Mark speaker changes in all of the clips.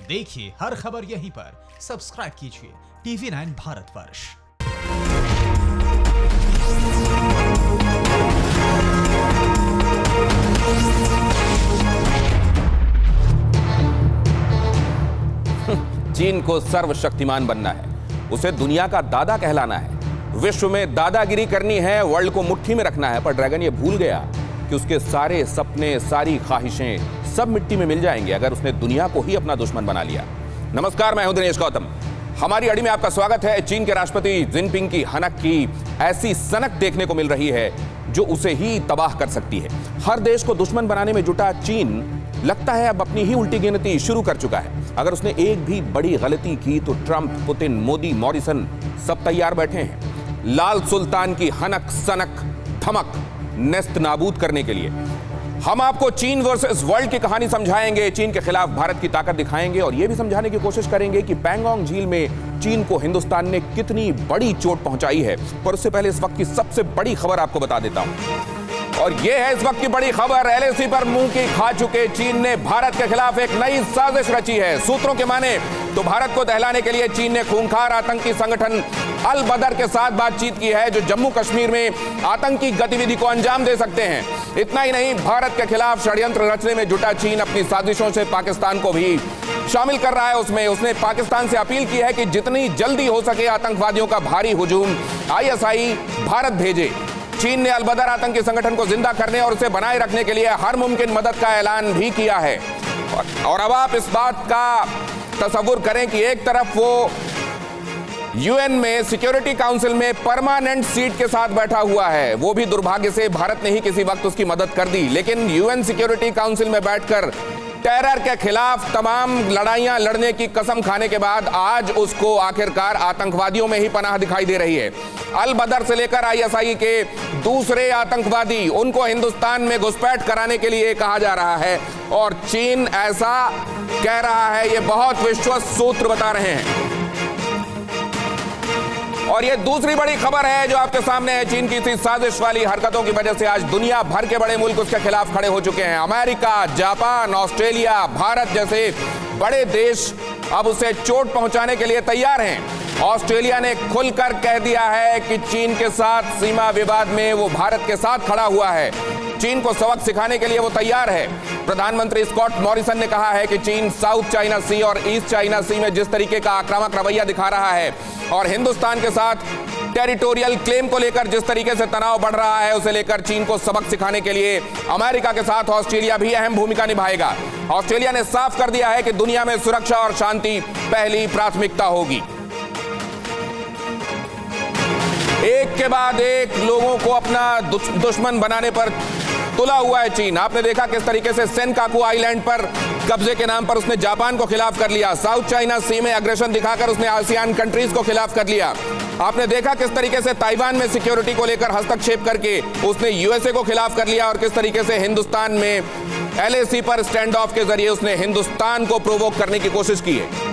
Speaker 1: देखिए हर खबर यहीं पर। सब्सक्राइब कीजिए TV9 भारतवर्ष।
Speaker 2: चीन को सर्वशक्तिमान बनना है, उसे दुनिया का दादा कहलाना है, विश्व में दादागिरी करनी है, वर्ल्ड को मुट्ठी में रखना है। पर ड्रैगन ये भूल गया कि उसके सारे सपने, सारी ख्वाहिशें सब मिट्टी में मिल जाएंगे अगर उसने दुनिया को ही अपना दुश्मन बना लिया। नमस्कार, मैं हूं दिनेश गौतम। हमारी अड़ी में आपका स्वागत है। चीन के राष्ट्रपति जिनपिंग की हनक की ऐसी सनक देखने को मिल रही है जो उसे ही तबाह कर सकती है। हर देश को दुश्मन बनाने में जुटा चीन लगता है अब अपनी ही उल्टी गिनती शुरू कर चुका है। अगर उसने एक भी बड़ी गलती की तो ट्रंप, पुतिन, मोदी, मॉरिसन सब तैयार बैठे हैं लाल सुल्तान की हनक, सनक, धमक नेस्त नाबूद करने के लिए। हम आपको चीन वर्सेस वर्ल्ड की कहानी समझाएंगे, चीन के खिलाफ भारत की ताकत दिखाएंगे और यह भी समझाने की कोशिश करेंगे कि पैंगोंग झील में चीन को हिंदुस्तान ने कितनी बड़ी चोट पहुंचाई है। पर उससे पहले इस वक्त की सबसे बड़ी खबर आपको बता देता हूं, और यह है इस वक्त की बड़ी खबर। LAC पर मुंह की खा चुके चीन ने भारत के खिलाफ एक नई साजिश रची है। सूत्रों के माने तो भारत को दहलाने के लिए चीन ने खूंखार आतंकी संगठन अल बदर के साथ बातचीत की है, जो जम्मू कश्मीर में आतंकी गतिविधि को अंजाम दे सकते हैं। इतना ही नहीं, भारत के खिलाफ षड्यंत्र रचने में जुटा चीन अपनी साजिशों से पाकिस्तान को भी शामिल कर रहा है। उसने पाकिस्तान से अपील की है कि जितनी जल्दी हो सके आतंकवादियों का भारी हुजूम ISI भारत भेजे। चीन ने अल बदर आतंकी संगठन को जिंदा करने और उसे बनाए रखने के लिए हर मुमकिन मदद का ऐलान भी किया है। और अब आप इस बात का तसव्वुर करें कि एक तरफ वो UN में सिक्योरिटी काउंसिल में परमानेंट सीट के साथ बैठा हुआ है। वो भी दुर्भाग्य से भारत ने ही किसी वक्त उसकी मदद कर दी, लेकिन UN सिक्योरिटी काउंसिल में बैठकर टेरर के खिलाफ तमाम लड़ाइयां लड़ने की कसम खाने के बाद आज उसको आखिरकार आतंकवादियों में ही पनाह दिखाई दे रही है। अल बदर से लेकर ISI के दूसरे आतंकवादी, उनको हिंदुस्तान में घुसपैठ कराने के लिए कहा जा रहा है और चीन ऐसा कह रहा है। ये बहुत विश्वस्त सूत्र बता रहे हैं। और ये दूसरी बड़ी खबर है जो आपके सामने है। चीन की इसी साजिश वाली हरकतों की वजह से आज दुनिया भर के बड़े मुल्क उसके खिलाफ खड़े हो चुके हैं। अमेरिका, जापान, ऑस्ट्रेलिया, भारत जैसे बड़े देश अब उसे चोट पहुंचाने के लिए तैयार हैं। ऑस्ट्रेलिया ने खुलकर कह दिया है कि चीन के साथ सीमा विवाद में वो भारत के साथ खड़ा हुआ है। चीन को सबक सिखाने के लिए वो तैयार है। प्रधानमंत्री स्कॉट मॉरिसन ने कहा है कि चीन साउथ चाइना सी और ईस्ट चाइना सी में जिस तरीके का आक्रामक रवैया दिखा रहा है और हिंदुस्तान के साथ टेरिटोरियल क्लेम को लेकर जिस तरीके से तनाव बढ़ रहा है, उसे लेकर चीन को सबक सिखाने के लिए अमेरिका के साथ ऑस्ट्रेलिया भी अहम भूमिका निभाएगा। ऑस्ट्रेलिया ने साफ कर दिया है कि दुनिया में सुरक्षा और शांति पहली प्राथमिकता होगी। एक के बाद एक लोगों को अपना दुश्मन बनाने पर तुला हुआ है चीन। आपने देखा किस तरीके से सेनकाकू आइलैंड पर कब्जे के नाम पर उसने जापान को खिलाफ कर लिया। साउथ चाइना सी में एग्रेशन दिखाकर उसने आसियान कंट्रीज को खिलाफ कर लिया। आपने देखा किस तरीके से ताइवान में सिक्योरिटी को लेकर हस्तक्षेप करके उसने USA को खिलाफ कर लिया और किस तरीके से हिंदुस्तान में LAC पर स्टैंड ऑफ के जरिए उसने हिंदुस्तान को प्रोवोक करने की कोशिश की है।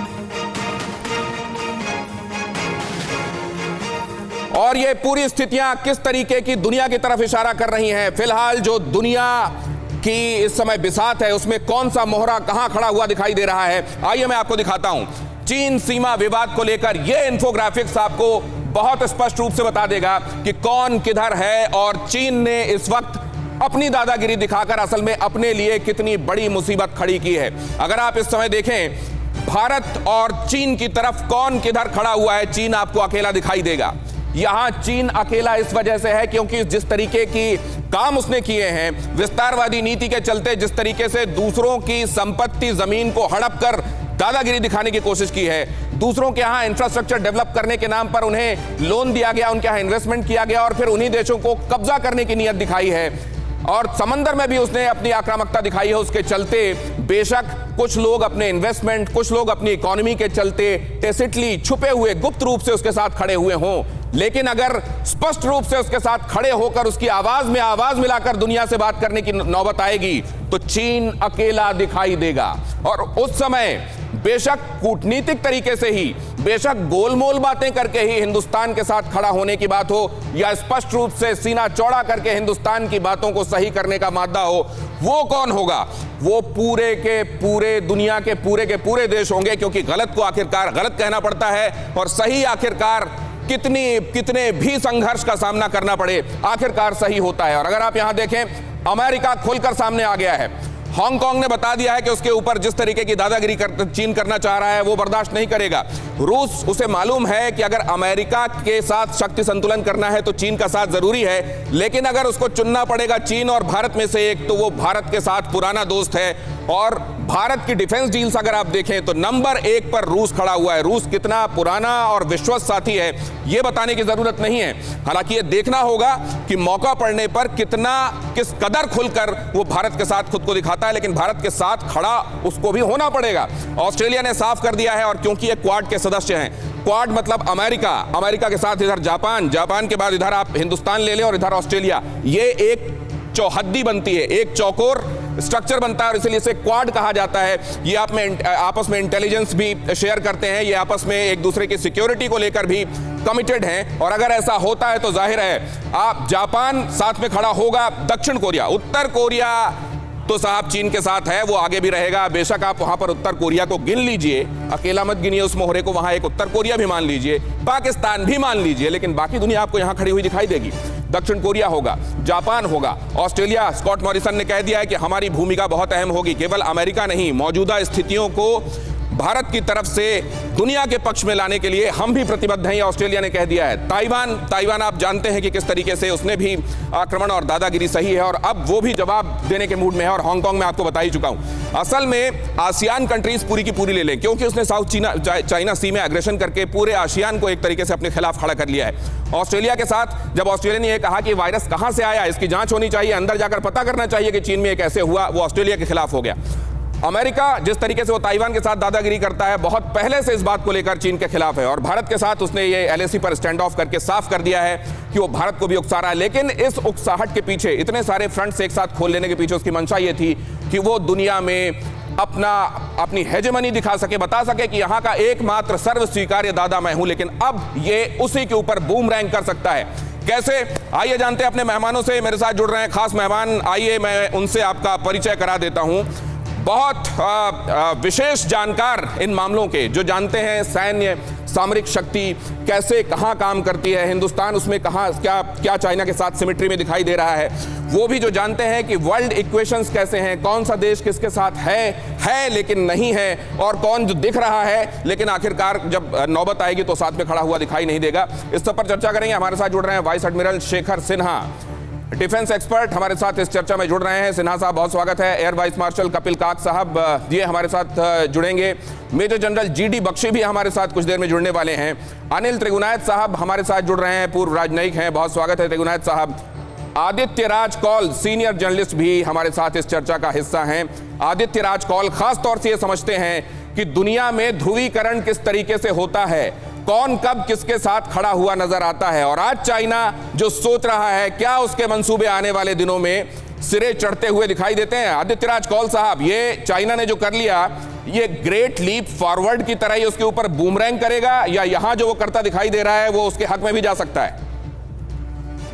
Speaker 2: और ये पूरी स्थितियां किस तरीके की दुनिया की तरफ इशारा कर रही हैं। फिलहाल जो दुनिया की इस समय बिसात है उसमें कौन सा मोहरा कहां खड़ा हुआ दिखाई दे रहा है, आइए मैं आपको दिखाता हूं। चीन सीमा विवाद को लेकर यह इंफोग्राफिक्स आपको बहुत स्पष्ट रूप से बता देगा कि कौन किधर है और चीन ने इस वक्त अपनी दादागिरी दिखाकर असल में अपने लिए कितनी बड़ी मुसीबत खड़ी की है। अगर आप इस समय देखें भारत और चीन की तरफ कौन किधर खड़ा हुआ है, चीन आपको अकेला दिखाई देगा। यहां चीन अकेला इस वजह से है क्योंकि जिस तरीके की काम उसने किए हैं विस्तारवादी नीति के चलते, जिस तरीके से दूसरों की संपत्ति जमीन को हड़प कर दादागिरी दिखाने की कोशिश की है, दूसरों के यहां इंफ्रास्ट्रक्चर डेवलप करने के नाम पर उन्हें लोन दिया गया, उनके यहां इन्वेस्टमेंट किया गया और फिर उन्हीं देशों को कब्जा करने की नीयत दिखाई है। और समंदर में भी उसने अपनी आक्रामकता दिखाई है। उसके चलते बेशक कुछ लोग अपने इन्वेस्टमेंट, कुछ लोग अपनी इकोनॉमी के चलते टेसिटली, छुपे हुए, गुप्त रूप से उसके साथ खड़े हुए हों, लेकिन अगर स्पष्ट रूप से उसके साथ खड़े होकर उसकी आवाज में आवाज मिलाकर दुनिया से बात करने की नौबत आएगी तो चीन अकेला दिखाई देगा। और उस समय बेशक कूटनीतिक तरीके से ही बेशक गोलमोल बातें करके ही हिंदुस्तान के साथ खड़ा होने की बात हो या स्पष्ट रूप से सीना चौड़ा करके हिंदुस्तान की बातों को सही करने का मादा हो, वो कौन होगा? वो पूरे के पूरे दुनिया के पूरे देश होंगे, क्योंकि गलत को आखिरकार गलत कहना पड़ता है और सही आखिरकार कितने भी संघर्ष का सामना करना पड़े, आखिरकार सही होता है। और अगर आप यहां देखें, अमेरिका खुलकर सामने आ गया है। हांगकांग ने बता दिया है कि उसके ऊपर जिस तरीके की दादागिरी चीन करना चाह रहा है वो बर्दाश्त नहीं करेगा। रूस, उसे मालूम है कि अगर अमेरिका के साथ शक्ति संतुलन करना है तो चीन का साथ जरूरी है, लेकिन अगर उसको चुनना पड़ेगा चीन और भारत में से एक, तो वो भारत के साथ पुराना दोस्त है। और भारत की डिफेंस डील्स अगर आप देखें तो नंबर 1 पर रूस खड़ा हुआ है। रूस कितना पुराना और विश्वस्त साथी है ये बताने की जरूरत नहीं है, हालांकि ये देखना होगा कि मौका पड़ने पर किस कदर खुलकर वो भारत के साथ खुद को दिखाता है, लेकिन भारत के साथ खड़ा उसको भी होना पड़ेगा। ऑस्ट्रेलिया ने साफ कर दिया है, और क्योंकि ये क्वाड के सदस्य हैं, क्वाड मतलब अमेरिका के साथ इधर जापान के बाद इधर आप हिंदुस्तान ले लें और इधर ऑस्ट्रेलिया, ये एक चौहद्दी बनती है, एक चौकोर स्ट्रक्चर बनता है और इसलिए इसे क्वाड कहा जाता है। ये आपस में इंटेलिजेंस भी शेयर करते हैं, ये आपस में एक दूसरे की सिक्योरिटी को लेकर भी कमिटेड हैं। और अगर ऐसा होता है तो जाहिर है आप जापान साथ में खड़ा होगा, दक्षिण कोरिया, उत्तर कोरिया तो साहब चीन के साथ है, वो आगे भी रहेगा। बेशक आप वहां पर उत्तर कोरिया को गिन लीजिए, अकेला मत गिनिए उस मोहरे को, वहां एक उत्तर कोरिया भी मान लीजिए, पाकिस्तान भी मान लीजिए, लेकिन बाकी दुनिया आपको यहां खड़ी हुई दिखाई देगी। दक्षिण कोरिया होगा, जापान होगा, ऑस्ट्रेलिया, स्कॉट मॉरिसन ने कह दिया है कि हमारी भूमिका बहुत अहम होगी। केवल अमेरिका नहीं, मौजूदा स्थितियों को भारत की तरफ से दुनिया के पक्ष में लाने के लिए हम भी प्रतिबद्ध हैं, ऑस्ट्रेलिया ने कह दिया है। ताइवान आप जानते हैं कि किस तरीके से उसने भी आक्रमण और दादागिरी सही है और अब वो भी जवाब देने के मूड में है। और हांगकांग में आपको बता ही चुका हूं। असल में आसियान कंट्रीज पूरी की पूरी ले लें, क्योंकि उसने साउथ चाइना सी में एग्रेशन करके पूरे आसियान को एक तरीके से अपने खिलाफ खड़ा कर लिया है। ऑस्ट्रेलिया के साथ जब ऑस्ट्रेलिया ने यह कहा कि वायरस कहां से आया, इसकी जांच होनी चाहिए, अंदर जाकर पता करना चाहिए कि चीन में एक ऐसे हुआ, वो ऑस्ट्रेलिया के खिलाफ हो गया। अमेरिका जिस तरीके से वो ताइवान के साथ दादागिरी करता है, बहुत पहले से इस बात को लेकर चीन के खिलाफ है और भारत के साथ उसने ये LAC पर स्टैंड ऑफ करके साफ कर दिया है कि वो भारत को भी उकसा रहा है। लेकिन इस उकसाहट के पीछे, इतने सारे फ्रंट्स एक साथ खोल लेने के पीछे उसकी मंशा ये थी कि वो दुनिया में अपनी हेजेमनी दिखा सके, बता सके कि यहां का एकमात्र सर्व स्वीकार्य दादा मैं हूं। लेकिन अब ये उसी के ऊपर बूमरैंग कर सकता है। कैसे? आइए जानते हैं अपने मेहमानों से। मेरे साथ जुड़ रहे हैं खास मेहमान, आइए मैं उनसे आपका परिचय करा देता हूं। बहुत विशेष जानकार इन मामलों के, जो जानते हैं सैन्य सामरिक शक्ति कैसे कहां काम करती है, हिंदुस्तान उसमें कहां क्या चाइना के साथ सिमेट्री में दिखाई दे रहा है, वो भी जो जानते हैं कि वर्ल्ड इक्वेशंस कैसे हैं, कौन सा देश किसके साथ है लेकिन नहीं है, और कौन जो दिख रहा है लेकिन आखिरकार जब नौबत आएगी तो साथ में खड़ा हुआ दिखाई नहीं देगा। इस सब पर चर्चा करेंगे। हमारे साथ जुड़ रहे हैं vice admiral Shekhar Sinha, defence expert, हमारे साथ इस चर्चा में जुड़ रहे हैं। सिन्हा साहब बहुत स्वागत है। एयर वाइस मार्शल कपिल काक साहब ये हमारे साथ जुड़ेंगे। मेजर जनरल GD बख्शी भी हमारे साथ कुछ देर में जुड़ने वाले हैं। अनिल त्रिगुनायत साहब हमारे साथ जुड़ रहे हैं, पूर्व राजनयिक हैं, बहुत स्वागत है त्रिगुनायत साहब। आदित्य राज कौल सीनियर जर्नलिस्ट भी हमारे साथ इस चर्चा का हिस्सा हैं। आदित्य राज कौल खास तौर से ये समझते हैं कि दुनिया में ध्रुवीकरण किस तरीके से होता है, कौन कब किसके साथ खड़ा हुआ नजर आता है, और आज चाइना जो सोच रहा है क्या उसके मंसूबे आने वाले दिनों में सिरे चढ़ते हुए दिखाई देते हैं। आदित्य राज कौल साहब, ये चाइना ने जो कर लिया, ये ग्रेट लीप फॉरवर्ड की तरह ही उसके ऊपर बूमरैंग करेगा, या यहां जो वो करता दिखाई दे रहा है वो उसके हक में भी जा सकता है?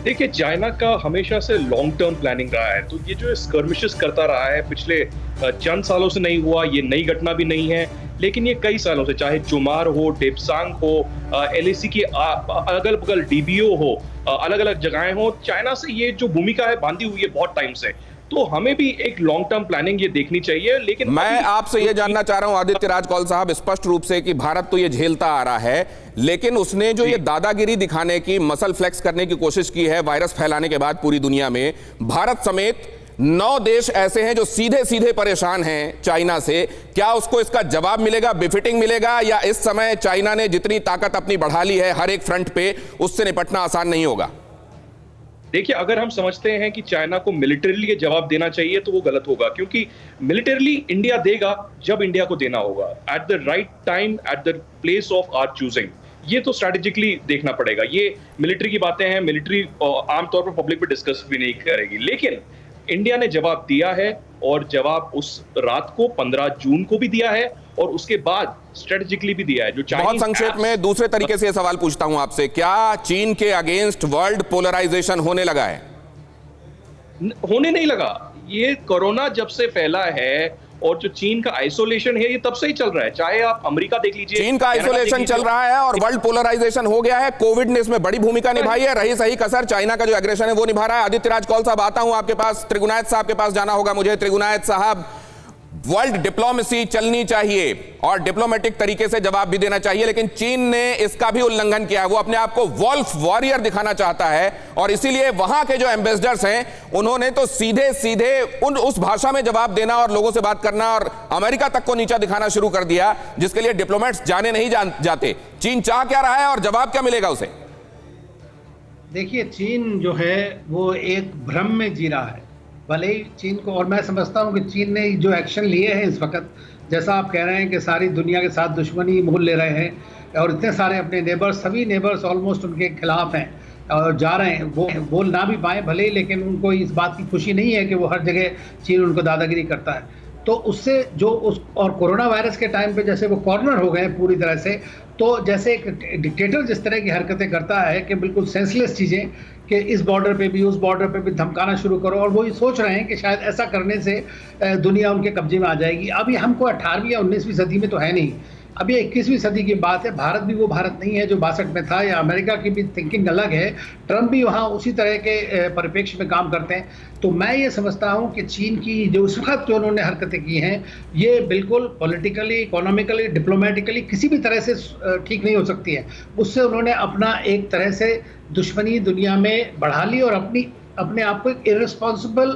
Speaker 3: देखिए, चाइना का हमेशा से लॉन्ग टर्म प्लानिंग रहा है, तो ये जो स्कर्मिशेस करता रहा है पिछले चंद सालों से नहीं हुआ, ये नई घटना भी नहीं है, लेकिन ये कई सालों से, चाहे चुमार हो, डेपसांग हो, LAC की अगल बगल DBO हो, अलग अलग जगहें हो, चाइना से ये जो भूमिका है बांधी हुई है बहुत टाइम से। तो हमें भी एक लॉन्ग टर्म प्लानिंग ये देखनी चाहिए। लेकिन
Speaker 2: मैं आपसे ये जानना चाह रहा हूं आदित्य राज कौल साहब, स्पष्ट रूप से कि भारत तो ये झेलता आ रहा है, लेकिन उसने जो ये दादागिरी दिखाने की, मसल फ्लेक्स करने की कोशिश की है वायरस फैलाने के बाद पूरी दुनिया में, भारत समेत 9 देश ऐसे हैं जो सीधे सीधे परेशान हैं चाइना से। क्या उसको इसका जवाब मिलेगा, बिफिटिंग मिलेगा, या इस समय चाइना ने जितनी ताकत अपनी बढ़ा ली है हर एक फ्रंट पे, उससे निपटना आसान नहीं होगा?
Speaker 3: देखिए, अगर हम समझते हैं कि चाइना को मिलिटरीली जवाब देना चाहिए तो वो गलत होगा, क्योंकि मिलिटरीली इंडिया देगा जब इंडिया को देना होगा, at the right time, at the place of our choosing. ये तो स्ट्रैटेजिकली देखना पड़ेगा। ये मिलिट्री की बातें हैं, मिलिट्री आमतौर पर पब्लिक में डिस्कस भी नहीं करेगी, लेकिन इंडिया ने जवाब दिया है और जवाब उस रात को 15 जून को भी दिया है और उसके बाद स्ट्रेटेजिकली भी दिया है। जो
Speaker 2: बहुत संक्षेप में दूसरे तरीके से सवाल पूछता हूं आपसे, क्या चीन के अगेंस्ट वर्ल्ड पोलराइजेशन होने लगा है?
Speaker 3: होने नहीं लगा। ये कोरोना जब से फैला है और जो चीन का आइसोलेशन है ये तब से ही चल रहा है। चाहे आप अमेरिका देख लीजिए,
Speaker 2: चीन का आइसोलेशन चल रहा है और वर्ल्ड पोलराइजेशन हो गया है। कोविड ने इसमें बड़ी भूमिका निभाई है। रही सही कसर चाइना का जो एग्रेशन है वो निभा रहा है। आदित्य राज कौल साहब, आता हूं आपके पास। त्रिगुनायत साहब के पास जाना होगा मुझे। त्रिगुनायत साहब, वर्ल्ड डिप्लोमेसी चलनी चाहिए और डिप्लोमेटिक तरीके से जवाब भी देना चाहिए, लेकिन चीन ने इसका भी उल्लंघन किया है। वो अपने आप को वॉल्फ वॉरियर दिखाना चाहता है और इसीलिए वहां के जो एम्बेसडर्स हैं उन्होंने तो सीधे सीधे उस भाषा में जवाब देना और लोगों से बात करना और अमेरिका तक को नीचा दिखाना शुरू कर दिया, जिसके लिए डिप्लोमेट्स जाने नहीं जाते। चीन चाह क्या रहा है और जवाब क्या मिलेगा उसे?
Speaker 4: देखिए, चीन जो है वो एक भ्रम में जी रहा है। भले ही चीन को, और मैं समझता हूँ कि चीन ने जो एक्शन लिए हैं इस वक्त, जैसा आप कह रहे हैं कि सारी दुनिया के साथ दुश्मनी मोल ले रहे हैं और इतने सारे अपने नेबर्स, सभी नेबर्स ऑलमोस्ट उनके खिलाफ हैं और जा रहे हैं। वो बोल ना भी पाए भले ही, लेकिन उनको इस बात की खुशी नहीं है कि वो हर जगह चीन उनको दादागिरी करता है। तो उससे जो और कोरोना वायरस के टाइम पे जैसे वो कॉर्नर हो गए पूरी तरह से, तो जैसे एक डिक्टेटर जिस तरह की हरकतें करता है कि बिल्कुल सेंसलेस चीज़ें, कि इस बॉर्डर पे भी उस बॉर्डर पे भी धमकाना शुरू करो, और वो ये सोच रहे हैं कि शायद ऐसा करने से दुनिया उनके कब्जे में आ जाएगी। अभी हमको 18वीं या 19वीं सदी में तो है नहीं, अभी 21वीं सदी की बात है। भारत भी वो भारत नहीं है जो 62 में था, या अमेरिका की भी थिंकिंग अलग है। ट्रंप भी वहाँ उसी तरह के परिप्रेक्ष्य में काम करते हैं। तो मैं ये समझता हूँ कि चीन की जो उस वक्त जो उन्होंने हरकतें की हैं, ये बिल्कुल पॉलिटिकली, इकोनॉमिकली, डिप्लोमेटिकली किसी भी तरह से ठीक नहीं हो सकती है। उससे उन्होंने अपना एक तरह से दुश्मनी दुनिया में बढ़ा ली और अपने आप को इर्रिस्पॉन्सिबल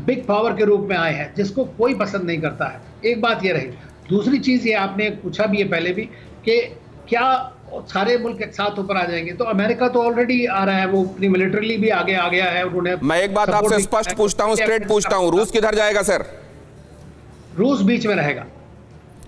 Speaker 4: बिग पावर के रूप में आए हैं, जिसको कोई पसंद नहीं करता है। एक बात ये रही। दूसरी चीज़ ये आपने पूछा भी है पहले भी कि क्या सारे मुल्क एक साथ ऊपर आ जाएंगे, तो अमेरिका तो ऑलरेडी आ रहा है, वो अपनी मिलिटरीली भी आगे आ गया है। उन्होंने,
Speaker 2: मैं एक बात आपसे स्पष्ट पूछता हूं, स्ट्रेट पूछता हूं, रूस किधर जाएगा सर?
Speaker 4: रूस बीच में रहेगा।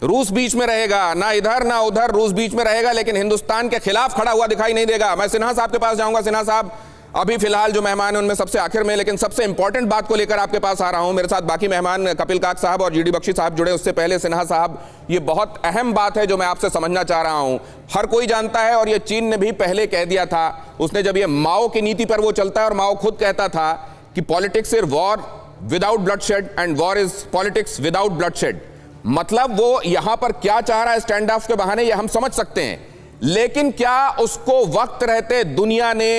Speaker 2: रूस बीच में रहेगा, ना इधर ना उधर, रूस बीच में रहेगा, लेकिन हिंदुस्तान के खिलाफ खड़ा हुआ दिखाई नहीं देगा। मैं सिन्हा साहब के पास जाऊंगा। सिन्हा साहब, अभी फिलहाल जो मेहमान है उनमें सबसे आखिर में, लेकिन सबसे इंपॉर्टेंट बात को लेकर आपके पास आ रहा हूं। मेरे साथ बाकी मेहमान कपिल काक साहब और जीडी बख्शी साहब जुड़े। उससे पहले सिन्हा साहब, ये बहुत अहम बात है जो मैं आपसे समझना चाह रहा हूं। हर कोई जानता है और ये चीन ने भी पहले कह दिया था, उसने जब ये माओ की नीति पर वो चलता है और माओ खुद कहता था कि politics is war without bloodshed and war is politics without bloodshed. मतलब वो यहां पर क्या चाह रहा है स्टैंड ऑफ के बहाने, ये हम समझ सकते हैं, लेकिन क्या उसको वक्त रहते दुनिया ने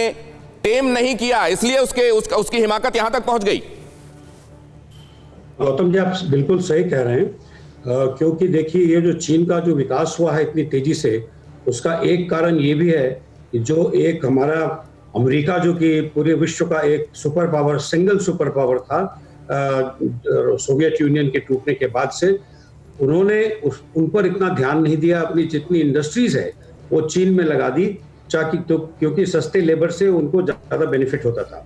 Speaker 2: टेम नहीं किया, इसलिए उसकी हिमाकत यहां तक पहुंच गई?
Speaker 5: गौतम जी, आप बिल्कुल सही कह रहे हैं, क्योंकि देखिए ये जो चीन का जो विकास हुआ है इतनी तेजी से, उसका एक कारण ये भी है कि जो एक हमारा अमेरिका, जो कि पूरे विश्व का एक super power, single super power था सोवियत यूनियन के टूटने के बाद से, उन्होंने उन पर इतना ध्यान नहीं दिया। अपनी जितनी इंडस्ट्रीज है वो चीन में लगा दी, क्योंकि सस्ते लेबर से उनको ज्यादा बेनिफिट होता था।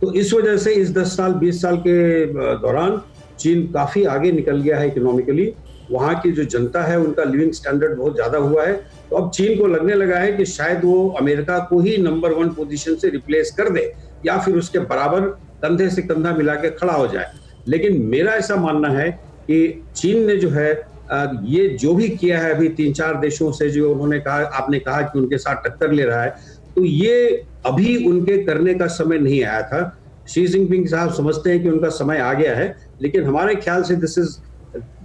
Speaker 5: तो इस वजह से इस 10 साल 20 साल के दौरान चीन काफी आगे निकल गया है इकोनॉमिकली। वहाँ की जो जनता है उनका लिविंग स्टैंडर्ड बहुत ज्यादा हुआ है। तो अब चीन को लगने लगा है कि शायद वो अमेरिका को ही नंबर 1 पोजीशन से रिप्लेस कर दे या फिर उसके बराबर कंधे से कंधा मिला के खड़ा हो जाए। लेकिन मेरा ऐसा मानना है कि चीन ने जो है ये जो भी किया है अभी 3-4 देशों से, जो उन्होंने कहा, आपने कहा कि उनके साथ टक्कर ले रहा है, तो ये अभी उनके करने का समय नहीं आया था। शी जिनपिंग साहब समझते हैं कि उनका समय आ गया है, लेकिन हमारे ख्याल से दिस इज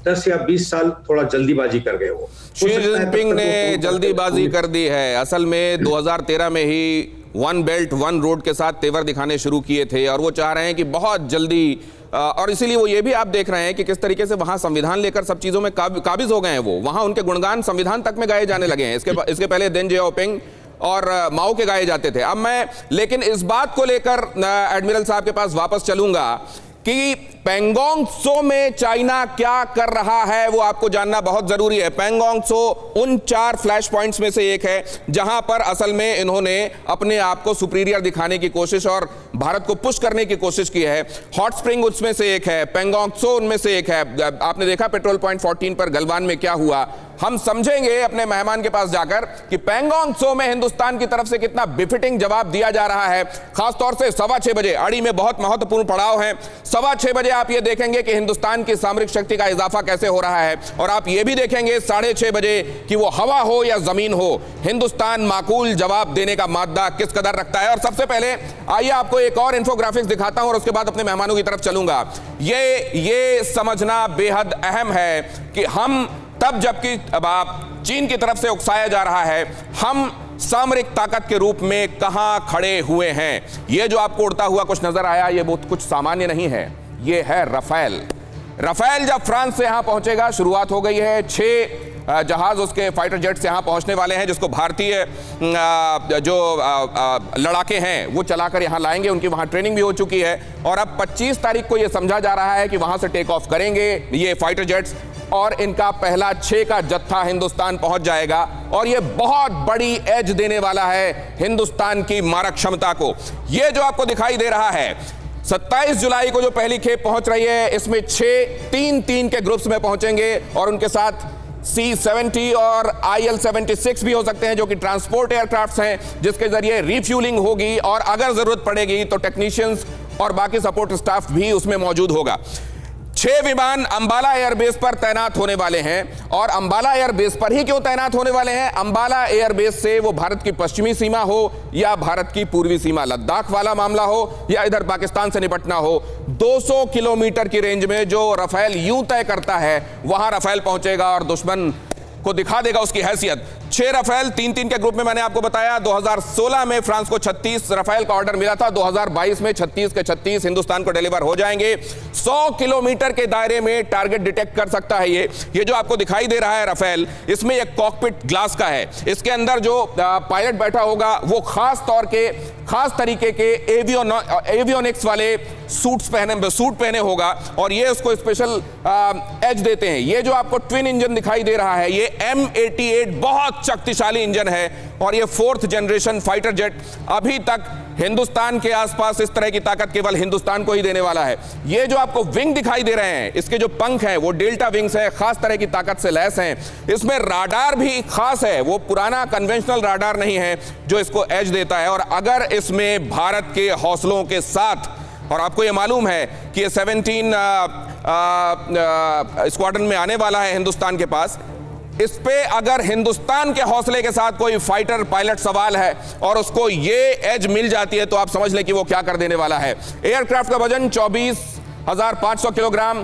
Speaker 5: 10 या 20 साल थोड़ा जल्दीबाजी कर गए वो।
Speaker 2: शी जिनपिंग ने जल्दीबाजी कर दी है। असल में 2013 में ही वन बेल्ट वन रोड के साथ तेवर दिखाने शुरू किए थे और वो चाह रहे हैं कि बहुत जल्दी, और इसीलिए वो ये भी आप देख रहे हैं कि किस तरीके से वहां संविधान लेकर सब चीजों में काबिज हो गए हैं। वो वहां उनके गुणगान संविधान तक में गाए जाने लगे हैं। इसके पहले देन जियाओपिंग और माओ के गाए जाते थे। अब मैं लेकिन इस बात को लेकर एडमिरल साहब के पास वापस चलूंगा कि पेंगोंग त्सो में चाइना क्या कर रहा है, वो आपको जानना बहुत जरूरी है। पेंगोंग त्सो उन 4 फ्लैश पॉइंट्स में से एक है जहां पर असल में इन्होंने अपने आप को सुपीरियर दिखाने की कोशिश और भारत को पुश करने की कोशिश की है। हॉट स्प्रिंग उसमें से एक है, पेंगोंग त्सो उनमें से एक है। आपने देखा पेट्रोल पॉइंट 14 पर गलवान में क्या हुआ। हम समझेंगे अपने मेहमान के पास जाकर कि पैंगोंग त्सो में हिंदुस्तान की तरफ से कितना बिफिटिंग जवाब दिया जा रहा है। खासतौर से 6:15 बजे अड़ी में बहुत महत्वपूर्ण पड़ाव है। 6:15 बजे आप ये देखेंगे कि हिंदुस्तान की सामरिक शक्ति का इजाफा कैसे हो रहा है, और आप ये भी देखेंगे 6:30 बजे कि वो हवा हो या जमीन हो, हिंदुस्तान माकूल जवाब देने का मादा किस कदर रखता है। और सबसे पहले आइए आपको एक और इंफोग्राफिक्स दिखाता हूं और उसके बाद अपने मेहमानों की तरफ चलूंगा। ये समझना बेहद अहम है कि हम तब, जबकि अब आप चीन की तरफ से उकसाया जा रहा है, हम सामरिक ताकत के रूप में कहां खड़े हुए हैं। ये जो आपको उड़ता हुआ कुछ नजर आया, ये बहुत कुछ सामान्य नहीं है, ये है राफेल। राफेल जब फ्रांस से यहां पहुंचेगा, शुरुआत हो गई है, 6 जहाज उसके फाइटर जेट्स यहां पहुंचने वाले हैं, जिसको भारतीय जो लड़ाके हैं वो चलाकर यहां लाएंगे। उनकी वहां ट्रेनिंग भी हो चुकी है और अब 25 तारीख को यह समझा जा रहा है कि वहां से टेक ऑफ करेंगे ये फाइटर जेट्स, और इनका पहला 6 का जत्था हिंदुस्तान पहुंच जाएगा। और यह बहुत बड़ी एज देने वाला है हिंदुस्तान की मारक क्षमता को। यह जो आपको दिखाई दे रहा है, 27 जुलाई को जो पहली खेप पहुंच रही है, इसमें 6 3-3 के ग्रुप्स में पहुंचेंगे और उनके साथ C-70 और IL-76 भी हो सकते हैं, जो कि ट्रांसपोर्ट एयरक्राफ्ट्स हैं, जिसके जरिए रिफ्यूलिंग होगी और अगर जरूरत पड़ेगी तो टेक्नीशियंस और बाकी सपोर्ट स्टाफ भी उसमें मौजूद होगा। 6 विमान अंबाला एयरबेस पर तैनात होने वाले हैं। और अंबाला एयरबेस पर ही क्यों तैनात होने वाले हैं? अंबाला एयरबेस से वो भारत की पश्चिमी सीमा हो या भारत की पूर्वी सीमा, लद्दाख वाला मामला हो या इधर पाकिस्तान से निपटना हो, 200 किलोमीटर की रेंज में जो राफेल यूं तय करता है, वहां राफेल पहुंचेगा और दुश्मन को दिखा देगा उसकी हैसियत। 6 राफेल 3-3 के ग्रुप में मैंने आपको बताया। 2016 में फ्रांस को 36 राफेल का ऑर्डर मिला था, 2022 में 36 के 36 हिंदुस्तान को डिलीवर हो जाएंगे। 100 किलोमीटर के दायरे में टारगेट डिटेक्ट कर सकता है ये जो आपको दिखाई दे रहा है राफेल, इसमें एक कॉकपिट ग्लास का है। इसके अंदर जो पायलट बैठा होगा वो खास तरीके के एवियोनिक्स वाले सूट पहने होगा और ये उसको स्पेशल एज देते हैं। ये जो आपको ट्विन इंजन दिखाई दे रहा है, ये M88 बहुत शक्तिशाली इंजन है और ये 4th जनरेशन फाइटर जेट अभी तक हिंदुस्तान के आसपास इस तरह की ताकत केवल हिंदुस्तान को ही देने वाला है। ये जो आपको विंग दिखाई दे रहे हैं, इसके जो पंख हैं वो डेल्टा विंग्स है, खास तरह की ताकत से लैस हैं। इसमें राडार भी खास है, वो पुराना कन्वेंशनल राडार नहीं है जो इसको एज देता है। और अगर इसमें भारत के हौसलों के साथ, और आपको ये मालूम है कि ये 17 स्क्वाड्रन में आने वाला है हिंदुस्तान के पास, इस पे अगर हिंदुस्तान के हौसले के साथ कोई फाइटर पायलट सवाल है और उसको ये एज मिल जाती है तो आप समझ लें कि वो क्या कर देने वाला है। एयरक्राफ्ट का वजन 24,500 किलोग्राम,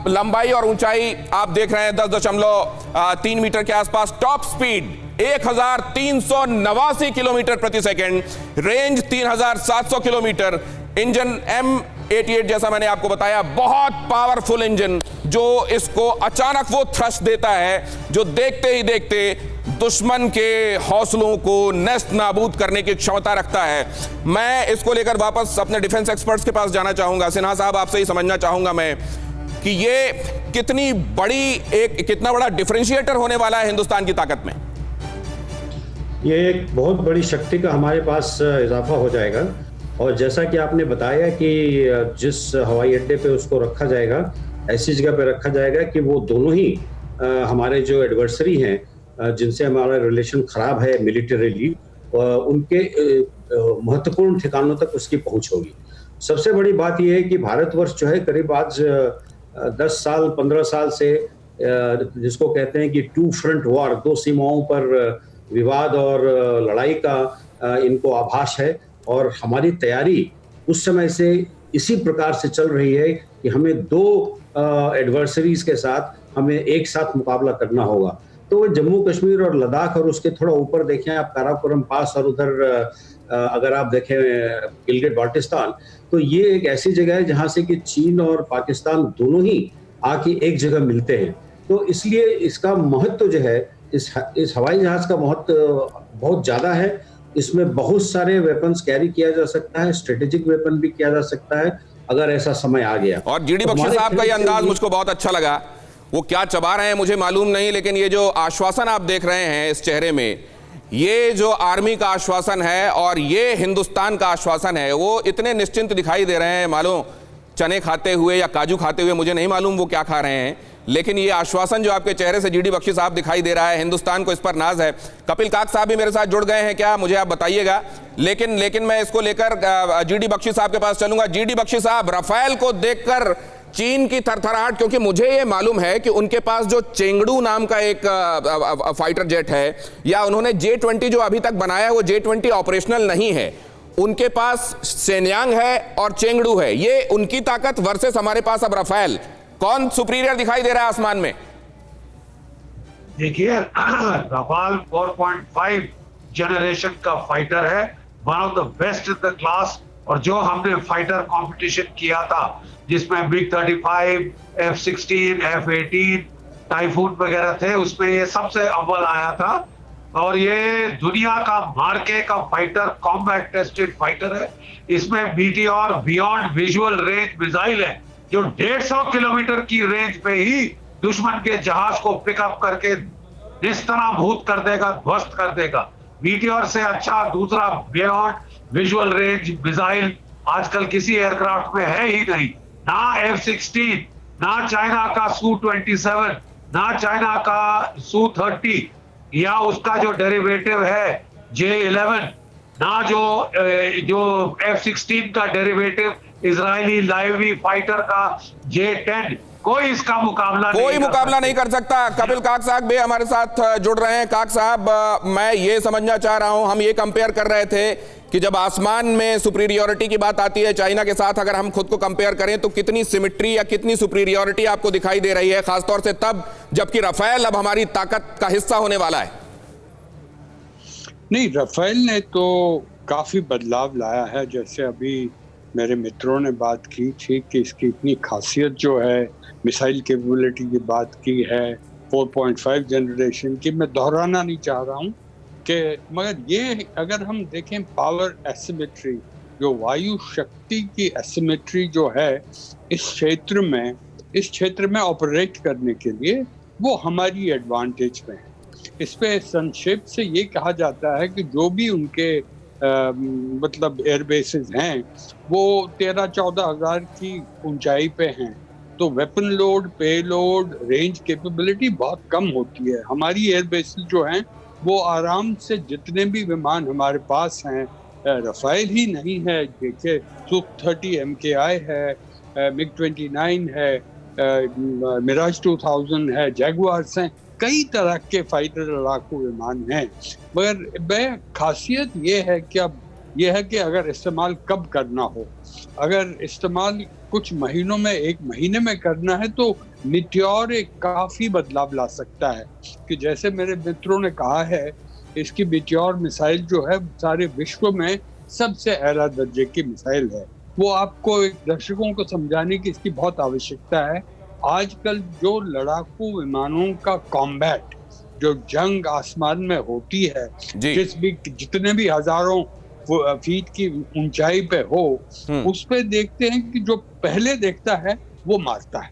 Speaker 2: लंबाई और ऊंचाई आप देख रहे हैं 10.3 मीटर के आसपास, टॉप स्पीड 1389 किलोमीटर प्रति second, range 3700 kilometre, engine M88 जैसा मैंने आपको बताया, बहुत पावरफुल इंजन जो इसको अचानक वो थ्रस्ट देता है जो देखते ही देखते दुश्मन के हौसलों को नेस्त नाबूद करने की क्षमता रखता है। मैं इसको लेकर वापस अपने डिफेंस एक्सपर्ट्स के पास जाना चाहूंगा। सिन्हा साहब, आपसे ही समझना चाहूंगा मैं कि ये कितना बड़ा डिफरेंशिएटर होने वाला है हिंदुस्तान की ताकत में।
Speaker 5: ये एक बहुत बड़ी शक्ति का हमारे पास इजाफा हो जाएगा और जैसा कि आपने बताया कि जिस हवाई अड्डे पे उसको रखा जाएगा, ऐसी जगह पे रखा जाएगा कि वो दोनों ही हमारे जो एडवर्सरी हैं जिनसे हमारा रिलेशन खराब है मिलिटरीली, उनके महत्वपूर्ण ठिकानों तक उसकी पहुंच होगी। सबसे बड़ी बात यह है कि भारतवर्ष जो है करीब आज 10 साल 15 साल से जिसको कहते हैं कि 2 फ्रंट वॉर, 2 सीमाओं पर विवाद और लड़ाई का इनको आभास है और हमारी तैयारी उस समय से इसी प्रकार से चल रही है कि हमें 2 एडवर्सरीज के साथ हमें एक साथ मुकाबला करना होगा। तो वो जम्मू कश्मीर और लद्दाख और उसके थोड़ा ऊपर देखें आप काराकोरम पास और उधर अगर आप देखें गिलगित बाल्टिस्तान, तो ये एक ऐसी जगह है जहां से कि चीन और पाकिस्तान दोनों ही आके एक जगह मिलते हैं। तो इसलिए इसका महत्व जो है इस हवाई जहाज का महत्व बहुत ज्यादा है। इसमें बहुत सारे वेपन्स कैरी किया जा सकता है, स्ट्रेटेजिक वेपन भी किया जा सकता है अगर ऐसा समय आ गया।
Speaker 2: और जीडी बख्शी साहब का ये अंदाज मुझको बहुत अच्छा लगा। वो क्या चबा रहे हैं मुझे मालूम नहीं, लेकिन ये जो आश्वासन आप देख रहे हैं इस चेहरे में, ये जो आर्मी का आश्वासन है और ये हिंदुस्तान का आश्वासन है, वो इतने निश्चिंत दिखाई दे रहे हैं, मालूम चने खाते हुए या काजू खाते हुए, मुझे नहीं मालूम वो क्या खा रहे हैं, लेकिन ये आश्वासन जो आपके चेहरे से जीडी बख्शी साहब दिखाई दे रहा है, हिंदुस्तान को इस पर नाज है। कपिल काक साहब भी मेरे साथ जुड़ गए हैं क्या, मुझे आप बताइएगा। लेकिन मैं इसको लेकर जीडी बख्शी साहब के पास चलूंगा। जीडी बख्शी साहब, राफेल को देखकर चीन की थरथराहट, क्योंकि मुझे ये मालूम है कि उनके पास जो चेंगडू नाम का एक फाइटर जेट है, या उन्होंने J-20 जो अभी तक बनाया है वो J-20 ऑपरेशनल नहीं है, उनके पास शेनयांग है और चेंगडू है। ये उनकी ताकत वर्सेस हमारे पास अब राफेल, कौन सुपीरियर दिखाई दे रहा है आसमान में?
Speaker 6: देखिए, राफेल 4.5 जनरेशन का फाइटर है, one of the best in the class. और जो हमने फाइटर कंपटीशन किया था जिसमें MiG-35, F-16, F-18, टाइफून वगैरह थे, उसमें ये सबसे अव्वल आया था। और ये दुनिया का मार्के का फाइटर, कॉम्बैट टेस्टेड फाइटर है। इसमें meteor beyond visual range missile है जो 150 किलोमीटर की रेंज पे ही दुश्मन के जहाज को पिकअप करके निस्तनाभूत कर देगा, ध्वस्त कर देगा। मीटियोर से अच्छा दूसरा बियॉन्ड विजुअल रेंज मिसाइल आजकल किसी एयरक्राफ्ट में है ही नहीं। ना F-16, ना चाइना का Su-27, ना चाइना का Su-30, या उसका जो डेरिवेटिव है J-11, ना जो F-16 का डेरिवेटिव इजरायली लाइवी फाइटर का J-10, कोई इसका मुकाबला नहीं
Speaker 2: कर सकता। कपिल काक साहब भी हमारे साथ जुड़ रहे हैं। काक साहब, मैं ये समझना चाह रहा हूं, हम ये कंपेयर कर रहे थे कि जब आसमान में सुपीरियरिटी की बात आती है चाइना के साथ, अगर हम खुद को कंपेयर करें तो कितनी सिमेट्री या कितनी सुपीरियरिटी आपको दिखाई दे रही है, खासतौर से तब जबकि राफेल अब हमारी ताकत का हिस्सा होने वाला है?
Speaker 7: नहीं, राफेल ने तो काफी बदलाव लाया है। जैसे अभी मेरे मित्रों ने बात की थी कि इसकी इतनी खासियत जो है, मिसाइल कैपेबिलिटी की बात की है 4.5 जनरेशन की, मैं दोहराना नहीं चाह रहा हूँ कि, मगर ये अगर हम देखें पावर एसिमेट्री, जो वायु शक्ति की एसिमेट्री जो है इस क्षेत्र में ऑपरेट करने के लिए, वो हमारी एडवांटेज में है। इस पे संक्षेप से ये कहा जाता है कि जो भी उनके मतलब एयरबेसेस हैं वो 13-14 हज़ार की ऊंचाई पे हैं, तो वेपन लोड, पे लोड, रेंज कैपेबिलिटी बहुत कम होती है। हमारी एयरबेसेस जो हैं वो आराम से, जितने भी विमान हमारे पास हैं, राफेल ही नहीं है, देखिए Su-30 MKI है, MiG-29 है, मिराज 2000 है, जैगुआर्स हैं, कई तरह के फाइटर लड़ाकू विमान हैं। मगर खासियत ये है कि अगर इस्तेमाल कब करना हो, अगर इस्तेमाल कुछ महीनों में, 1 महीने में करना है, तो मीटियोर एक काफ़ी बदलाव ला सकता है। कि जैसे मेरे मित्रों ने कहा है, इसकी मीटियोर मिसाइल जो है सारे विश्व में सबसे आला दर्जे की मिसाइल है। वो आपको दर्शकों को समझाने की इसकी बहुत आवश्यकता है। आजकल जो लड़ाकू विमानों का कॉम्बैट, जो जंग आसमान में होती है, जितने भी हजारों फीट की ऊंचाई पे हो, उस पे देखते हैं कि जो पहले देखता है वो मारता है।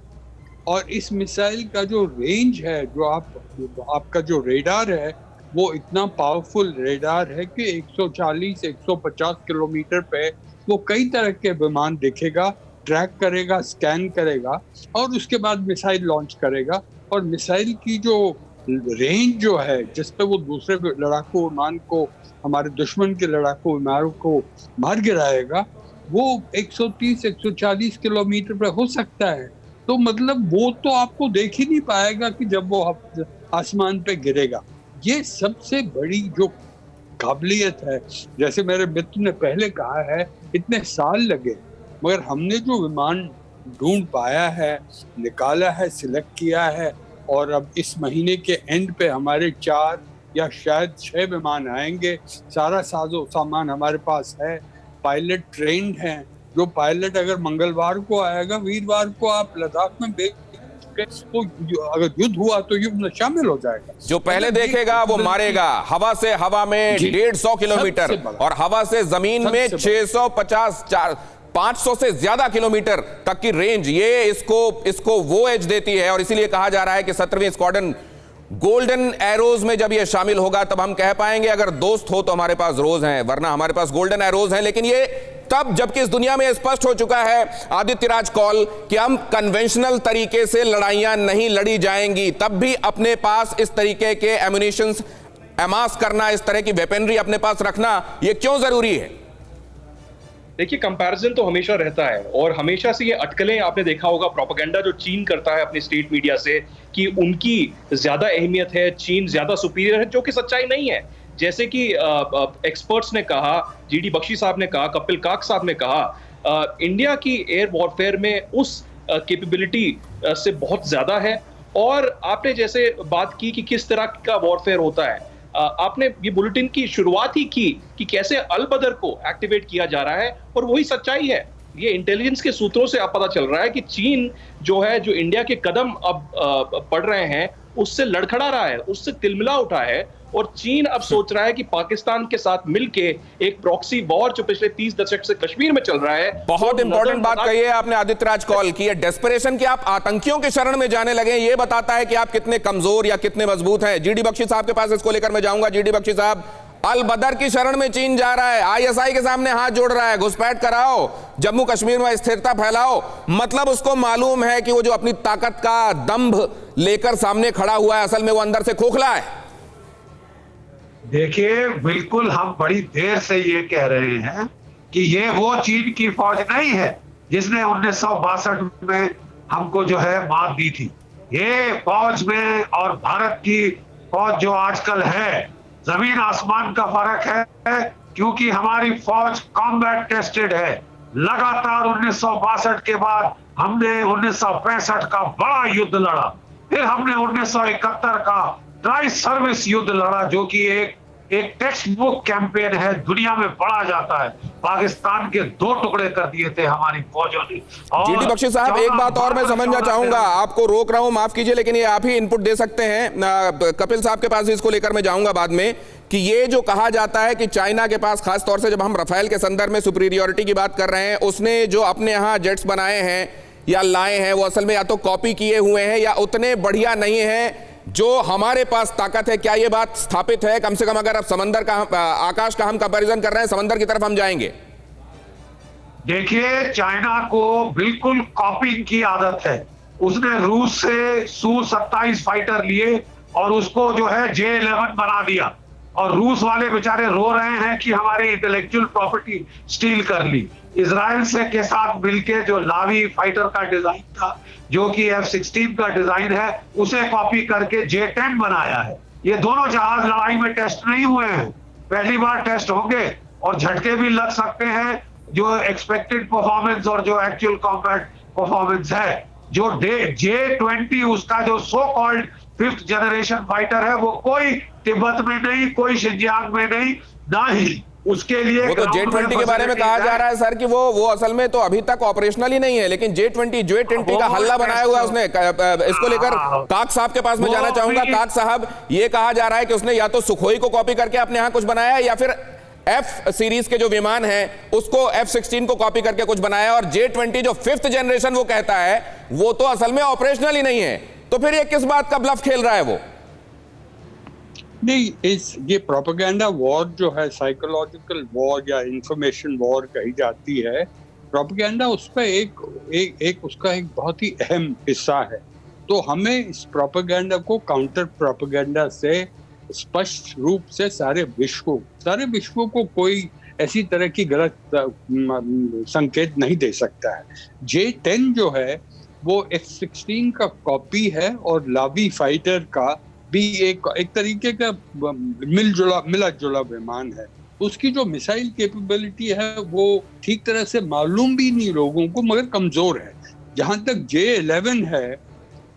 Speaker 7: और इस मिसाइल का जो रेंज है, जो आपका जो रेडार है, वो इतना पावरफुल रेडार है कि 140-150 किलोमीटर पे वो कई तरह के विमान देखेगा, ट्रैक करेगा, स्कैन करेगा और उसके बाद मिसाइल लॉन्च करेगा। और मिसाइल की जो रेंज जो है, जिस पे वो दूसरे लड़ाकू विमान को, हमारे दुश्मन के लड़ाकू विमानों को मार गिराएगा, वो 130-140 किलोमीटर पे हो सकता है। तो मतलब वो तो आपको देख ही नहीं पाएगा कि जब वो आसमान पे गिरेगा। ये सबसे बड़ी जो काबिलियत है, जैसे मेरे मित्र ने पहले कहा है, इतने साल लगे, मगर हमने जो विमान ढूंढ पाया है, निकाला है, सिलेक्ट किया है, और अब इस महीने के एंड पे हमारे 4 या शायद 6 विमान आएंगे। सारा साजो सामान हमारे पास है, पायलट ट्रेंड हैं। जो पायलट अगर मंगलवार को आएगा, वीरवार को आप लद्दाख में तो अगर युद्ध हुआ तो युद्ध में शामिल हो जाएगा।
Speaker 2: जो पहले देखेगा वो मारेगा। हवा से हवा में 150 किलोमीटर और हवा से जमीन में 500 से ज्यादा किलोमीटर तक की रेंज, ये इसको वो एज देती है। और इसीलिए कहा जा रहा है कि 17वीं स्क्वाड्रन गोल्डन एरोज में जब ये शामिल होगा तब हम कह पाएंगे अगर दोस्त हो तो हमारे पास रोज हैं, वरना हमारे पास गोल्डन एरोज हैं। लेकिन ये तब जबकि इस दुनिया में स्पष्ट हो चुका है आदित्य राज कौल कि हम कन्वेंशनल तरीके से लड़ाइयां नहीं लड़ी जाएंगी, तब भी अपने पास इस तरीके के एम्युनिशंस अमास करना, इस तरह की वेपनरी अपने पास रखना, यह क्यों जरूरी है?
Speaker 3: देखिए, कंपैरिजन तो हमेशा रहता है और हमेशा से ये अटकलें आपने देखा होगा, प्रोपेगेंडा जो चीन करता है अपनी स्टेट मीडिया से कि उनकी ज्यादा अहमियत है, चीन ज्यादा सुपीरियर है, जो कि सच्चाई नहीं है। जैसे कि एक्सपर्ट्स ने कहा, जीडी बख्शी साहब ने कहा, कपिल काक साहब ने कहा, इंडिया की एयर वॉरफेयर में उस कैपेबिलिटी से बहुत ज्यादा है। और आपने जैसे बात की कि किस तरह का वॉरफेयर होता है, आपने ये बुलेटिन की शुरुआत ही की कि कैसे अल बदर को एक्टिवेट किया जा रहा है, और वही सच्चाई है। ये इंटेलिजेंस के सूत्रों से अब पता चल रहा है कि चीन जो है, जो इंडिया के कदम अब पड़ रहे हैं, उससे लड़खड़ा रहा है, उससे तिलमिला उठा है, और चीन अब सोच रहा है कि पाकिस्तान के साथ मिलके एक प्रॉक्सी वॉर जो पिछले 30 दशक से कश्मीर में चल रहा है।
Speaker 2: बहुत इंपॉर्टेंट बात कही है आपने आदित्य राज कौल की, डेस्परेशन की आप आतंकियों के शरण में जाने लगे, ये बताता है कि आप कितने कमजोर या कितने मजबूत हैं। जीडी बख्शी साहब के पास इसको लेकर मैं जाऊंगा। जीडी बख्शी साहब, अल बदर की शरण में चीन जा रहा है, आईएसआई के सामने हाथ जोड़ रहा है, घुसपैठ कराओ, जम्मू कश्मीर में स्थिरता फैलाओ, मतलब उसको मालूम है कि वो जो अपनी ताकत का दंभ लेकर सामने खड़ा हुआ है, असल में वो अंदर से खोखला है।
Speaker 6: देखिए, बिल्कुल हम बड़ी देर से ये कह रहे हैं कि ये वो चीन की फौज नहीं है जिसने 1962 में हमको जो है मात दी थी। ये फौज में और भारत की फौज जो आजकल है, जमीन आसमान का फर्क है, क्योंकि हमारी फौज कॉम्बैट टेस्टेड है। लगातार 1962 के बाद हमने 1965 का बड़ा युद्ध लड़ा, फिर हमने 1971 का ट्राई सर्विस युद्ध लड़ा, जो कि एक टेक्स्ट बुक कैंपेन है, दुनिया में पढ़ा जाता है। पाकिस्तान के 2 टुकड़े कर दिए थे हमारी फौजों ने।
Speaker 2: जीडी बख्शी साहब, एक बात और मैं समझना चाहूंगा, आपको रोक रहा हूं, माफ कीजिए, लेकिन ये आप ही इनपुट दे सकते हैं। कपिल साहब के पास भी इसको लेकर मैं जाऊंगा बाद में, कि ये जो कहा जाता है कि चाइना के पास, खास तौर से जब हम राफेल के संदर्भ में सुपीरियरिटी की बात कर रहे हैं, उसने जो अपने यहां जेट्स बनाए हैं या लाए हैं, वो असल में या तो कॉपी किए हुए हैं या उतने बढ़िया नहीं है जो हमारे पास ताकत है। क्या ये बात स्थापित है? कम से कम अगर आप समंदर का, आकाश का हम कंपैरिजन कर रहे हैं, समंदर की तरफ हम जाएंगे।
Speaker 6: देखिए, चाइना को बिल्कुल कॉपिंग की आदत है। उसने रूस से Su-27 फाइटर लिए और उसको जो है J-11 बना दिया, और रूस वाले बेचारे रो रहे हैं कि हमारी इंटेलेक्चुअल प्रॉपर्टी स्टील कर ली। इजराइल से के साथ मिलके जो लावी फाइटर का डिजाइन था, जो कि F-16 का डिजाइन है, उसे कॉपी करके J-10 बनाया है। ये दोनों जहाज लड़ाई में टेस्ट नहीं हुए हैं, पहली बार टेस्ट होंगे, और झटके भी लग सकते हैं। जो एक्सपेक्टेड परफॉर्मेंस और जो एक्चुअल कॉम्बैट परफॉर्मेंस है, जो J-20 उसका जो so called 5th generation fighter है, वो कोई तिब्बत में नहीं, कोई शिनजियांग में नहीं, ना ही उसके लिए
Speaker 2: वो तो J-20 के बारे में कहा जा रहा है सर कि वो असल में तो अभी तक ऑपरेशनल ही नहीं है, लेकिन J-20 का हल्ला बनाया हुआ है उसने। इसको लेकर काक साहब के पास में जाना चाहूंगा। काक साहब, ये कहा जा रहा है कि उसने या तो सुखोई को कॉपी करके अपने यहां कुछ बनाया है, या फिर F सीरीज के जो विमान है उसको F-16 को कॉपी करके कुछ बनाया, और J-20 जो 5th जनरेशन वो कहता है, वो तो असल में ऑपरेशनल ही नहीं है। तो फिर ये किस बात का ब्लफ खेल रहा है वो?
Speaker 7: नहीं, ये प्रोपेगेंडा वॉर जो है, साइकोलॉजिकल वॉर या इंफॉर्मेशन वॉर कही जाती है, प्रोपेगेंडा उस पर एक उसका एक बहुत ही अहम हिस्सा है। तो हमें इस प्रोपेगेंडा को काउंटर प्रोपेगेंडा से स्पष्ट रूप से सारे विश्व को कोई ऐसी तरह की गलत संकेत नहीं दे सकता है। J-10 जो है वो F-16 का कॉपी है, और लावी फाइटर का भी एक तरीके का मिला जुला विमान है। उसकी जो मिसाइल कैपेबिलिटी है वो ठीक तरह से मालूम भी नहीं लोगों को, मगर कमजोर है। जहां तक J-11 है,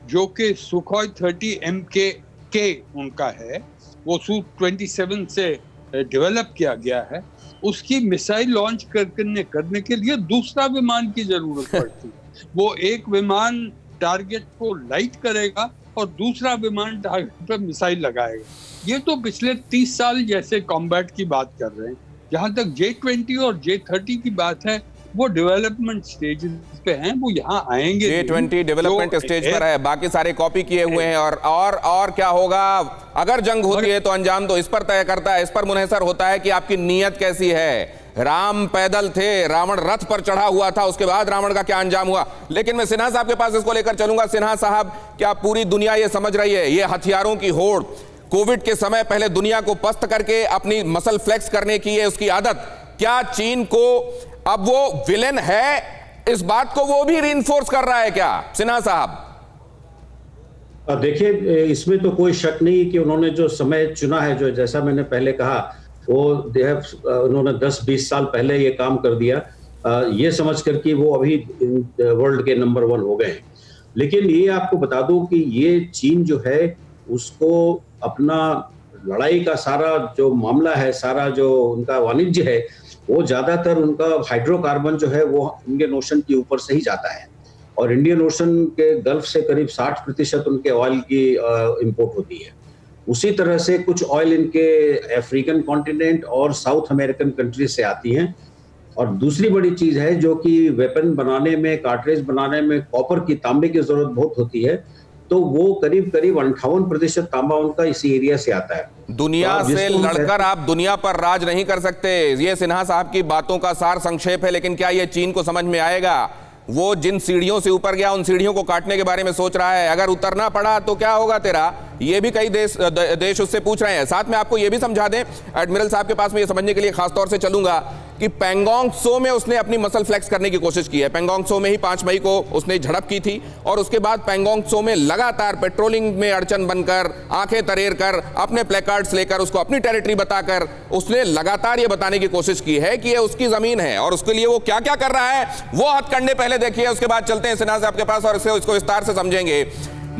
Speaker 7: जो कि सुखोई 30 MK उनका है, वो Su-27 से डेवलप किया गया है, उसकी मिसाइल लॉन्च करने के लिए दूसरा विमान की जरूरत पड़ती है। वो एक विमान टारगेट को लाइट करेगा और दूसरा विमान टारगेट पर मिसाइल लगाएगा। ये तो पिछले 30 साल जैसे कॉम्बैट की बात कर रहे हैं। जहां तक J-20 और J-30 की बात है, वो डेवलपमेंट स्टेज पे हैं, वो यहाँ आएंगे।
Speaker 2: J-20 डेवलपमेंट स्टेज पर है, बाकी सारे कॉपी किए हुए हैं। और क्या होगा अगर जंग होती है तो अंजाम तो इस पर तय करता है, इस पर मुनहसर होता है कि आपकी नीयत कैसी है, राम पैदल थे, रावण रथ पर चढ़ा हुआ था, उसके बाद रावण का क्या अंजाम हुआ। लेकिन मैं सिन्हा साहब के पास इसको लेकर चलूंगा। सिन्हा साहब, क्या पूरी दुनिया ये समझ रही है, ये हथियारों की होड़ कोविड के समय पहले दुनिया को पस्त करके अपनी मसल फ्लेक्स करने की है उसकी आदत, क्या चीन को अब वो विलेन है, इस बात को वो भी रीइंफोर्स कर रहा है क्या सिन्हा साहब?
Speaker 5: देखिए, इसमें तो कोई शक नहीं कि उन्होंने जो समय चुना है, जो जैसा मैंने पहले कहा, वो उन्होंने 10-20 साल पहले ये काम कर दिया, ये समझ कर कि वो अभी वर्ल्ड के नंबर 1 हो गए हैं। लेकिन ये आपको बता दूं कि ये चीन जो है उसको अपना लड़ाई का सारा जो मामला है, सारा जो उनका वाणिज्य है, वो ज्यादातर उनका हाइड्रोकार्बन जो है वो इंडियन ओशन के ऊपर से ही जाता है, और इंडियन ओशन के गल्फ से करीब 60% उनके ऑयल की इंपोर्ट होती है। उसी तरह से कुछ ऑयल इनके अफ्रीकन कॉन्टिनेंट और साउथ अमेरिकन कंट्रीज से आती हैं। और दूसरी बड़ी चीज है जो कि वेपन बनाने में, कार्ट्रिज बनाने में कॉपर की, तांबे की जरूरत बहुत होती है, तो वो करीब 58% तांबा उनका इसी एरिया से आता है।
Speaker 2: दुनिया
Speaker 5: तो
Speaker 2: से लड़कर आप दुनिया पर राज नहीं कर सकते, ये सिन्हा साहब की बातों का सार संक्षेप है। लेकिन क्या ये चीन को समझ में आएगा? वो जिन सीढ़ियों से ऊपर गया उन सीढ़ियों को काटने के बारे में सोच रहा है, अगर उतरना पड़ा तो क्या होगा तेरा, ये भी कई देश उससे पूछ रहे हैं। साथ में आपको ये भी समझा दें, एडमिरल साहब के पास में ये समझने के लिए खास तौर से चलूंगा कि पैंगोंग त्सो में उसने अपनी मसल फ्लेक्स करने की कोशिश की है। पैंगोंग त्सो में ही 5 मई को उसने झड़प की थी, और उसके बाद पैंगोंग त्सो में लगातार पेट्रोलिंग में अड़चन बनकर, आंखें तरेर कर, अपने प्लेकार्ड्स लेकर, उसको अपनी टेरिटरी बताकर उसने लगातार ये बताने की कोशिश की है कि ये उसकी जमीन है, और उसके लिए वो क्या क्या कर रहा है वो हथकंडे पहले देखिए, उसके बाद चलते हैं सिन्हा साहब के पास और इसको विस्तार से समझेंगे।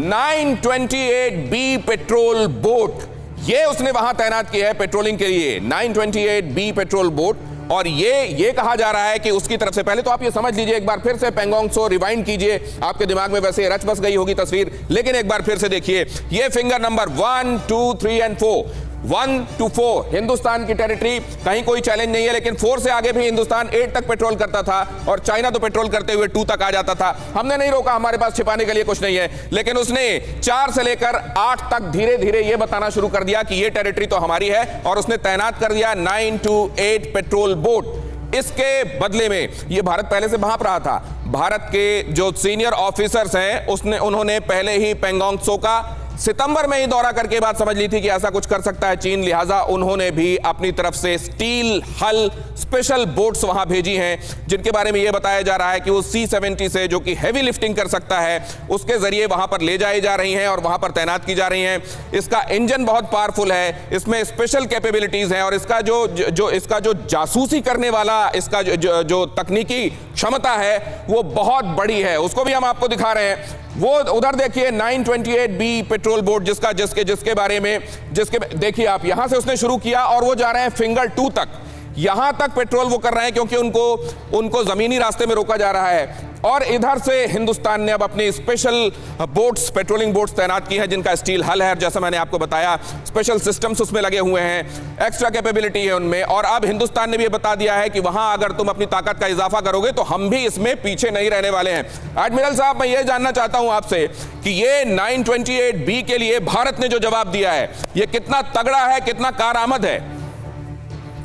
Speaker 2: 928B पेट्रोल बोट, ये उसने वहां तैनात किया है पेट्रोलिंग के लिए, 928B पेट्रोल बोट। और ये कहा जा रहा है कि उसकी तरफ से, पहले तो आप ये समझ लीजिए, एक बार फिर से पैंगोंग त्सो रिवाइंड कीजिए, आपके दिमाग में वैसे रच बस गई होगी तस्वीर, लेकिन एक बार फिर से देखिए, ये finger number 1, 2, 3 and 4, 1 to 4 Hindustan की टेरिटरी, कहीं कोई चैलेंज नहीं है। लेकिन 4 से आगे भी हिंदुस्तान 8 तक पेट्रोल करता था, और चाइना तो पेट्रोल करते हुए 2 तक आ जाता था। हमने नहीं रोका, हमारे पास छिपाने के लिए कुछ नहीं है। लेकिन उसने 4 से लेकर 8 तक धीरे धीरे ये बताना शुरू कर दिया कि ये टेरिटरी तो हमारी है, और उसने तैनात कर दिया 9 to 8 पेट्रोल बोट। इसके बदले में ये भारत पहले से भांप रहा था। भारत के जो सीनियर ऑफिसर्स हैं उन्होंने पहले ही पैंगोंग त्सो का सितंबर में ही दौरा करके बात समझ ली थी कि ऐसा कुछ कर सकता है चीन, लिहाजा उन्होंने भी अपनी तरफ से स्टील हल स्पेशल बोट्स वहां भेजी हैं, जिनके बारे में यह बताया जा रहा है कि वो C-70 से, जो कि हैवी लिफ्टिंग कर सकता है, उसके जरिए वहां पर ले जाई जा रही हैं और वहां पर तैनात की जा रही हैं। इसका इंजन बहुत पावरफुल है, इसमें स्पेशल कैपेबिलिटीज हैं, और इसका जो जासूसी करने वाला इसका जो तकनीकी क्षमता है वो बहुत बड़ी है, उसको भी हम आपको दिखा रहे हैं। वो उधर देखिए 928B पेट्रोल बोट, जिसके बारे में देखिए आप, यहां से उसने शुरू किया और वो जा रहे हैं फिंगर 2 तक। यहां तक पेट्रोल वो कर रहे हैं क्योंकि उनको जमीनी रास्ते में रोका जा रहा है। और इधर से हिंदुस्तान ने अब अपनी स्पेशल बोट्स, पेट्रोलिंग बोट्स तैनात की हैं, जिनका स्टील हल है, जैसा मैंने आपको बताया, स्पेशल सिस्टम्स उसमें लगे हुए हैं, एक्स्ट्रा कैपेबिलिटी है उनमें। और अब हिंदुस्तान ने भी बता दिया है कि वहां अगर तुम अपनी ताकत का इजाफा करोगे तो हम भी इसमें पीछे नहीं रहने वाले हैं। एडमिरल साहब, मैं ये जानना चाहता हूं आपसे कि ये 928B के लिए भारत ने जो जवाब दिया है, ये कितना तगड़ा है, कितना कारआमद है?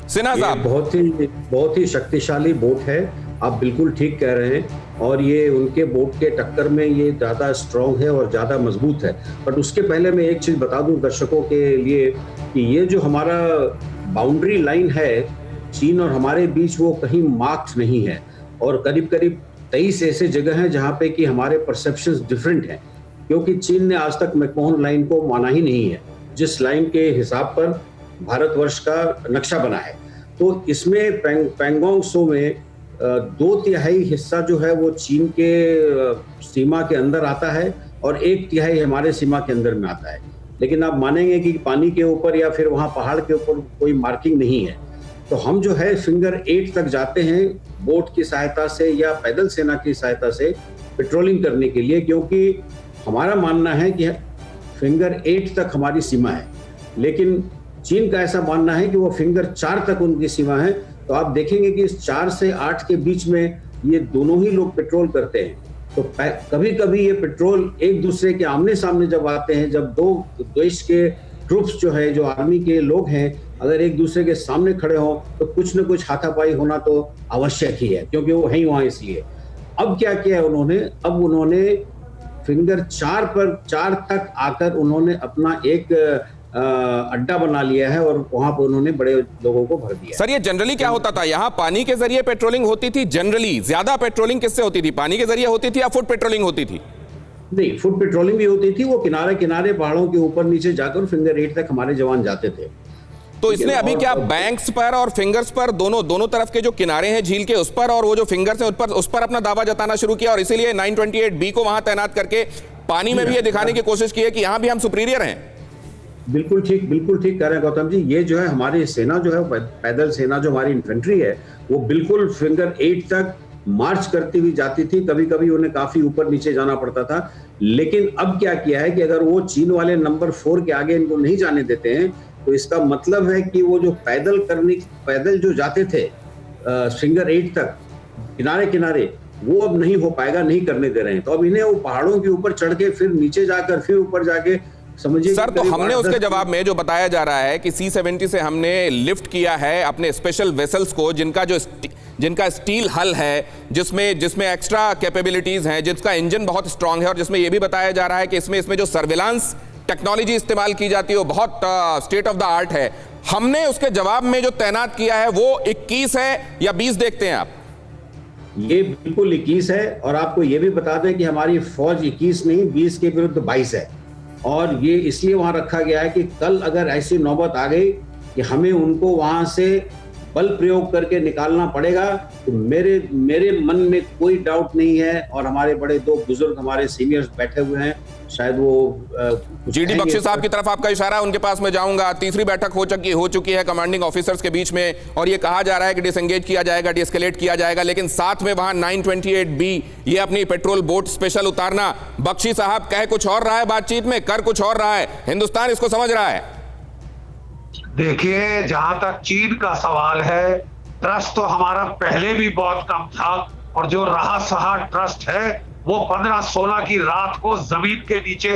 Speaker 2: सिन्हा साहब,
Speaker 5: बहुत ही शक्तिशाली बोट है, आप बिल्कुल ठीक कह रहे हैं, और ये उनके बोट के टक्कर में ये ज़्यादा स्ट्रॉन्ग है और ज़्यादा मजबूत है। बट उसके पहले मैं एक चीज़ बता दूं दर्शकों के लिए कि ये जो हमारा बाउंड्री लाइन है चीन और हमारे बीच, वो कहीं मार्क्ड नहीं है, और करीब 23 ऐसे जगह हैं जहाँ पे कि हमारे परसेप्शंस डिफरेंट हैं, क्योंकि चीन ने आज तक मैकमोहन लाइन को माना ही नहीं है, जिस लाइन के हिसाब पर भारतवर्ष का नक्शा बना है। तो इसमें पैंगोंग त्सो में 2/3 हिस्सा जो है वो चीन के सीमा के अंदर आता है, और 1/3 हमारे सीमा के अंदर में आता है। लेकिन आप मानेंगे कि पानी के ऊपर या फिर वहाँ पहाड़ के ऊपर कोई मार्किंग नहीं है। तो हम जो है फिंगर 8 तक जाते हैं बोट की सहायता से या पैदल सेना की सहायता से पेट्रोलिंग करने के लिए, क्योंकि हमारा मानना है कि फिंगर 8 तक हमारी सीमा है, लेकिन चीन का ऐसा मानना है कि वो फिंगर 4 तक उनकी सीमा है। तो आप देखेंगे कि इस 4 से 8 के बीच में ये दोनों ही लोग पेट्रोल करते हैं। तो कभी कभी ये पेट्रोल एक दूसरे के आमने सामने जब आते हैं, जब दो देश के ट्रूप्स जो है, जो आर्मी के लोग हैं, अगर एक दूसरे के सामने खड़े हों तो कुछ न कुछ हाथापाई होना तो आवश्यक ही है, क्योंकि वो है ही वहां। इसलिए अब क्या किया उन्होंने, अब उन्होंने फिंगर 4 तक आकर उन्होंने अपना एक अड्डा बना लिया है और वहां पर उन्होंने बड़े लोगों को भर दिया।
Speaker 2: सर, ये जनरली क्या होता था, यहाँ पानी के जरिए पेट्रोलिंग होती थी? जनरली ज्यादा पेट्रोलिंग किससे होती थी, पानी के जरिए होती थी या फुट पेट्रोलिंग होती थी?
Speaker 5: नहीं, फुट पेट्रोलिंग भी होती थी। वो किनारे किनारे पहाड़ों के ऊपर नीचे जाकर फिंगर 8 तक हमारे जवान जाते थे।
Speaker 2: तो इसने अभी क्या बैंक्स पर और फिंगर्स पर, दोनों तरफ के जो किनारे हैं झील के, उस पर और वो जो फिंगर्स हैं उस पर अपना दावा जताना शुरू किया और इसीलिए 928B को वहां तैनात करके पानी में भी ये दिखाने की कोशिश की है कि यहां भी हम सुपीरियर हैं।
Speaker 5: बिल्कुल ठीक कह रहे हैं गौतम जी। ये जो है हमारी सेना जो है, पैदल सेना जो हमारी इन्फेंट्री है, वो बिल्कुल फिंगर 8 तक मार्च करती हुई जाती थी। कभी कभी उन्हें काफी ऊपर नीचे जाना पड़ता था। लेकिन अब क्या किया है कि अगर वो चीन वाले नंबर 4 के आगे इनको नहीं जाने देते हैं तो इसका मतलब है कि वो जो पैदल जो जाते थे फिंगर 8 तक किनारे किनारे, वो अब नहीं हो पाएगा, नहीं करने दे रहे हैं। तो अब इन्हें वो पहाड़ों के ऊपर चढ़ के फिर नीचे जाकर फिर ऊपर जाके, समझिए
Speaker 2: सर, तो हमने उसके जवाब में जो बताया जा रहा है कि C-70 से हमने लिफ्ट किया है अपने स्पेशल वेसल्स को, जिनका स्टील हल है, जिसमें एक्स्ट्रा कैपेबिलिटीज हैं, जिसका इंजन बहुत स्ट्रांग है और जिसमें यह भी बताया जा रहा है कि इसमें जो सर्विलांस टेक्नोलॉजी इस्तेमाल की जाती है वो बहुत स्टेट ऑफ द आर्ट है। हमने उसके जवाब में जो तैनात किया है वो 21 है या 20 देखते हैं आप?
Speaker 5: ये बिल्कुल 21 है। और आपको ये भी बता दें कि हमारी फौज 21 नहीं 20 के विरुद्ध 22 है। और ये इसलिए वहां रखा गया है कि कल अगर ऐसी नौबत आ गई कि हमें उनको वहां से बल प्रयोग करके निकालना पड़ेगा, तो मेरे मन में कोई डाउट नहीं है। और हमारे बड़े 2 बुजुर्ग हमारे सीनियर्स बैठे हुए हैं, शायद वो
Speaker 2: जीडी बख्शी साहब की तरफ आपका इशारा, उनके पास मैं जाऊंगा। तीसरी बैठक हो चुकी है कमांडिंग ऑफिसर्स के बीच में और ये कहा जा रहा है कि डिसएंगेज किया जाएगा, डिएस्केलेट किया जाएगा, लेकिन साथ में वहां 928B ये अपनी पेट्रोल बोट स्पेशल उतारना, बख्शी साहब कह कुछ और रहा है बातचीत में, कर कुछ और रहा है, हिंदुस्तान इसको समझ रहा है।
Speaker 6: देखिए, जहां तक चीन का सवाल है, ट्रस्ट तो हमारा पहले भी बहुत कम था और जो रहा सहा ट्रस्ट है वो 15-16 की रात को जमीन के नीचे।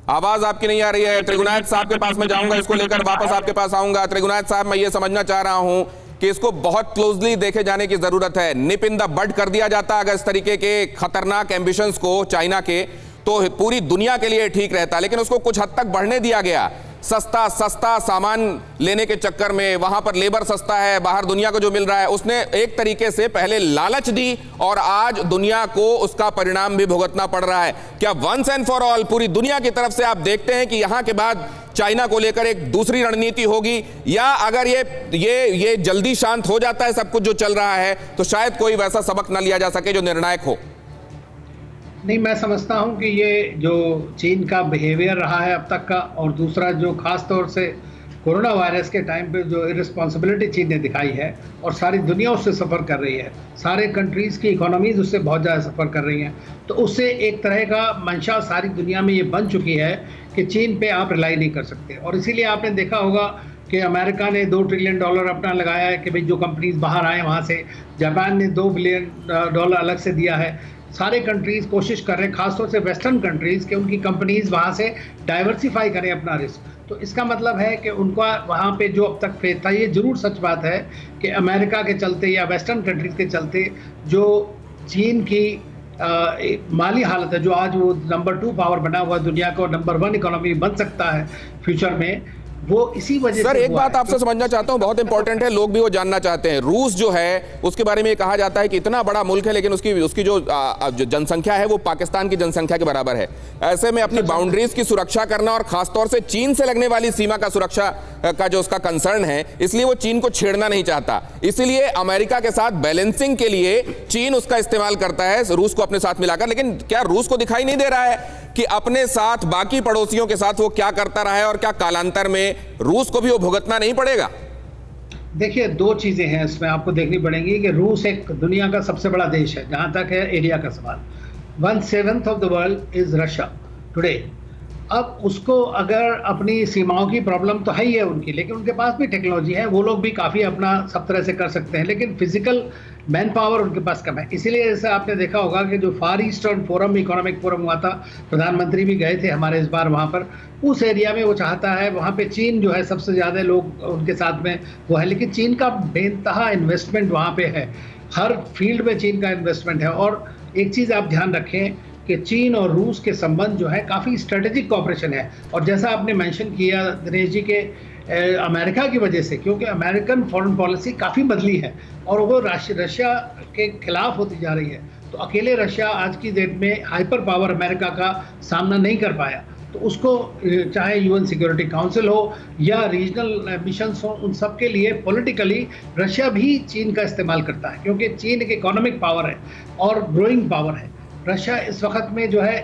Speaker 2: आवाज आपकी नहीं आ रही है। त्रिगुणायत साहब के पास मैं जाऊंगा, इसको लेकर वापस आपके पास आऊंगा। त्रिगुणायत साहब, मैं ये समझना चाह रहा हूं कि इसको बहुत क्लोजली देखे जाने की जरूरत है। निप इन द बड कर दिया जाता अगर इस तरीके के खतरनाक एम्बिशंस को चाइना के, तो पूरी दुनिया के लिए ठीक रहता, लेकिन उसको कुछ हद तक बढ़ने दिया गया। सस्ता सामान लेने के चक्कर में, वहां पर लेबर सस्ता है, बाहर दुनिया को जो मिल रहा है, उसने एक तरीके से पहले लालच दी और आज दुनिया को उसका परिणाम भी भुगतना पड़ रहा है। क्या वंस एंड फॉर ऑल पूरी दुनिया की तरफ से आप देखते हैं कि यहां के बाद चाइना को लेकर एक दूसरी रणनीति होगी, या अगर ये जल्दी शांत हो जाता है सब कुछ जो चल रहा है, तो शायद कोई वैसा सबक न लिया जा सके जो निर्णायक हो?
Speaker 4: नहीं, मैं समझता हूं कि ये जो चीन का बिहेवियर रहा है अब तक का, और दूसरा जो खास तौर से कोरोना वायरस के टाइम पे जो इररिस्पॉन्सिबिलिटी चीन ने दिखाई है, और सारी दुनिया उससे सफ़र कर रही है, सारे कंट्रीज़ की इकोनॉमीज़ उससे बहुत ज़्यादा सफ़र कर रही हैं, तो उससे एक तरह का मंशा सारी दुनिया में ये बन चुकी है कि चीन पे आप रिलाई नहीं कर सकते। और इसीलिए आपने देखा होगा कि अमेरिका ने $2 ट्रिलियन अपना लगाया है कि भाई जो कंपनीज बाहर आए वहाँ से। जापान ने $2 बिलियन अलग से दिया है। सारे कंट्रीज कोशिश कर रहे हैं, खासतौर से वेस्टर्न कंट्रीज, कि उनकी कंपनीज वहाँ से डाइवर्सिफाई करें अपना रिस्क। तो इसका मतलब है कि उनका वहाँ पे जो अब तक फेथ था, ये जरूर सच बात है कि अमेरिका के चलते या वेस्टर्न कंट्रीज के चलते जो चीन की माली हालत है, जो आज वो नंबर 2 पावर बना हुआ दुनिया का, नंबर 1 इकोनॉमी बन सकता है फ्यूचर में, वो इसी वजह से।
Speaker 2: सर, एक बात आपसे समझना चाहता हूं, बहुत इंपॉर्टेंट है, लोग भी वो जानना चाहते हैं। रूस जो है उसके बारे में कहा जाता है कि इतना बड़ा मुल्क है, लेकिन उसकी जो जनसंख्या है वो पाकिस्तान की जनसंख्या के बराबर है। ऐसे में अपनी बाउंड्रीज की सुरक्षा करना और खासतौर से चीन से लगने वाली सीमा का सुरक्षा का जो उसका कंसर्न है, इसलिए वो चीन को छेड़ना नहीं चाहता। इसलिए अमेरिका के साथ बैलेंसिंग के लिए चीन उसका इस्तेमाल करता है, रूस को अपने साथ मिलाकर। लेकिन क्या रूस को दिखाई नहीं दे रहा है कि अपने साथ बाकी पड़ोसियों के साथ वो क्या करता रहा है, और क्या कालांतर में रूस को भी वो भुगतना नहीं पड़ेगा?
Speaker 4: देखिए, 2 चीजें हैं इसमें आपको देखनी पड़ेंगी कि रूस एक दुनिया का सबसे बड़ा देश है जहां तक है एरिया का सवाल। 1/7 of the world is Russia today, अब उसको अगर अपनी सीमाओं की प्रॉब्लम तो है ही है उनकी, लेकिन उनके पास भी टेक्नोलॉजी है, वो लोग भी काफ़ी अपना सब तरह से कर सकते हैं, लेकिन फिजिकल मैन पावर उनके पास कम है। इसीलिए जैसे आपने देखा होगा कि जो फार ईस्टर्न फोरम, इकोनॉमिक फोरम हुआ था, प्रधानमंत्री भी गए थे हमारे इस बार वहाँ पर, उस एरिया में वो चाहता है, वहाँ पे चीन जो है सबसे ज़्यादा लोग उनके साथ में वो है, लेकिन चीन का बेनतहा इन्वेस्टमेंट वहाँ पे है, हर फील्ड में चीन का इन्वेस्टमेंट है। और एक चीज़ आप ध्यान रखें कि चीन और रूस के संबंध जो है काफ़ी स्ट्रेटेजिक कॉपरेशन है, और जैसा आपने मेंशन किया दिनेश जी के अमेरिका की वजह से, क्योंकि अमेरिकन फॉरेन पॉलिसी काफ़ी बदली है और वो रशिया के खिलाफ होती जा रही है, तो अकेले रशिया आज की डेट में हाइपर पावर अमेरिका का सामना नहीं कर पाया, तो उसको चाहे यूएन सिक्योरिटी काउंसिल हो या रीजनल मिशंस हो, उन सब के लिए पॉलिटिकली रशिया भी चीन का इस्तेमाल करता है, क्योंकि चीन एक इकोनॉमिक पावर है और ग्रोइंग पावर है। रशिया इस वक्त में जो है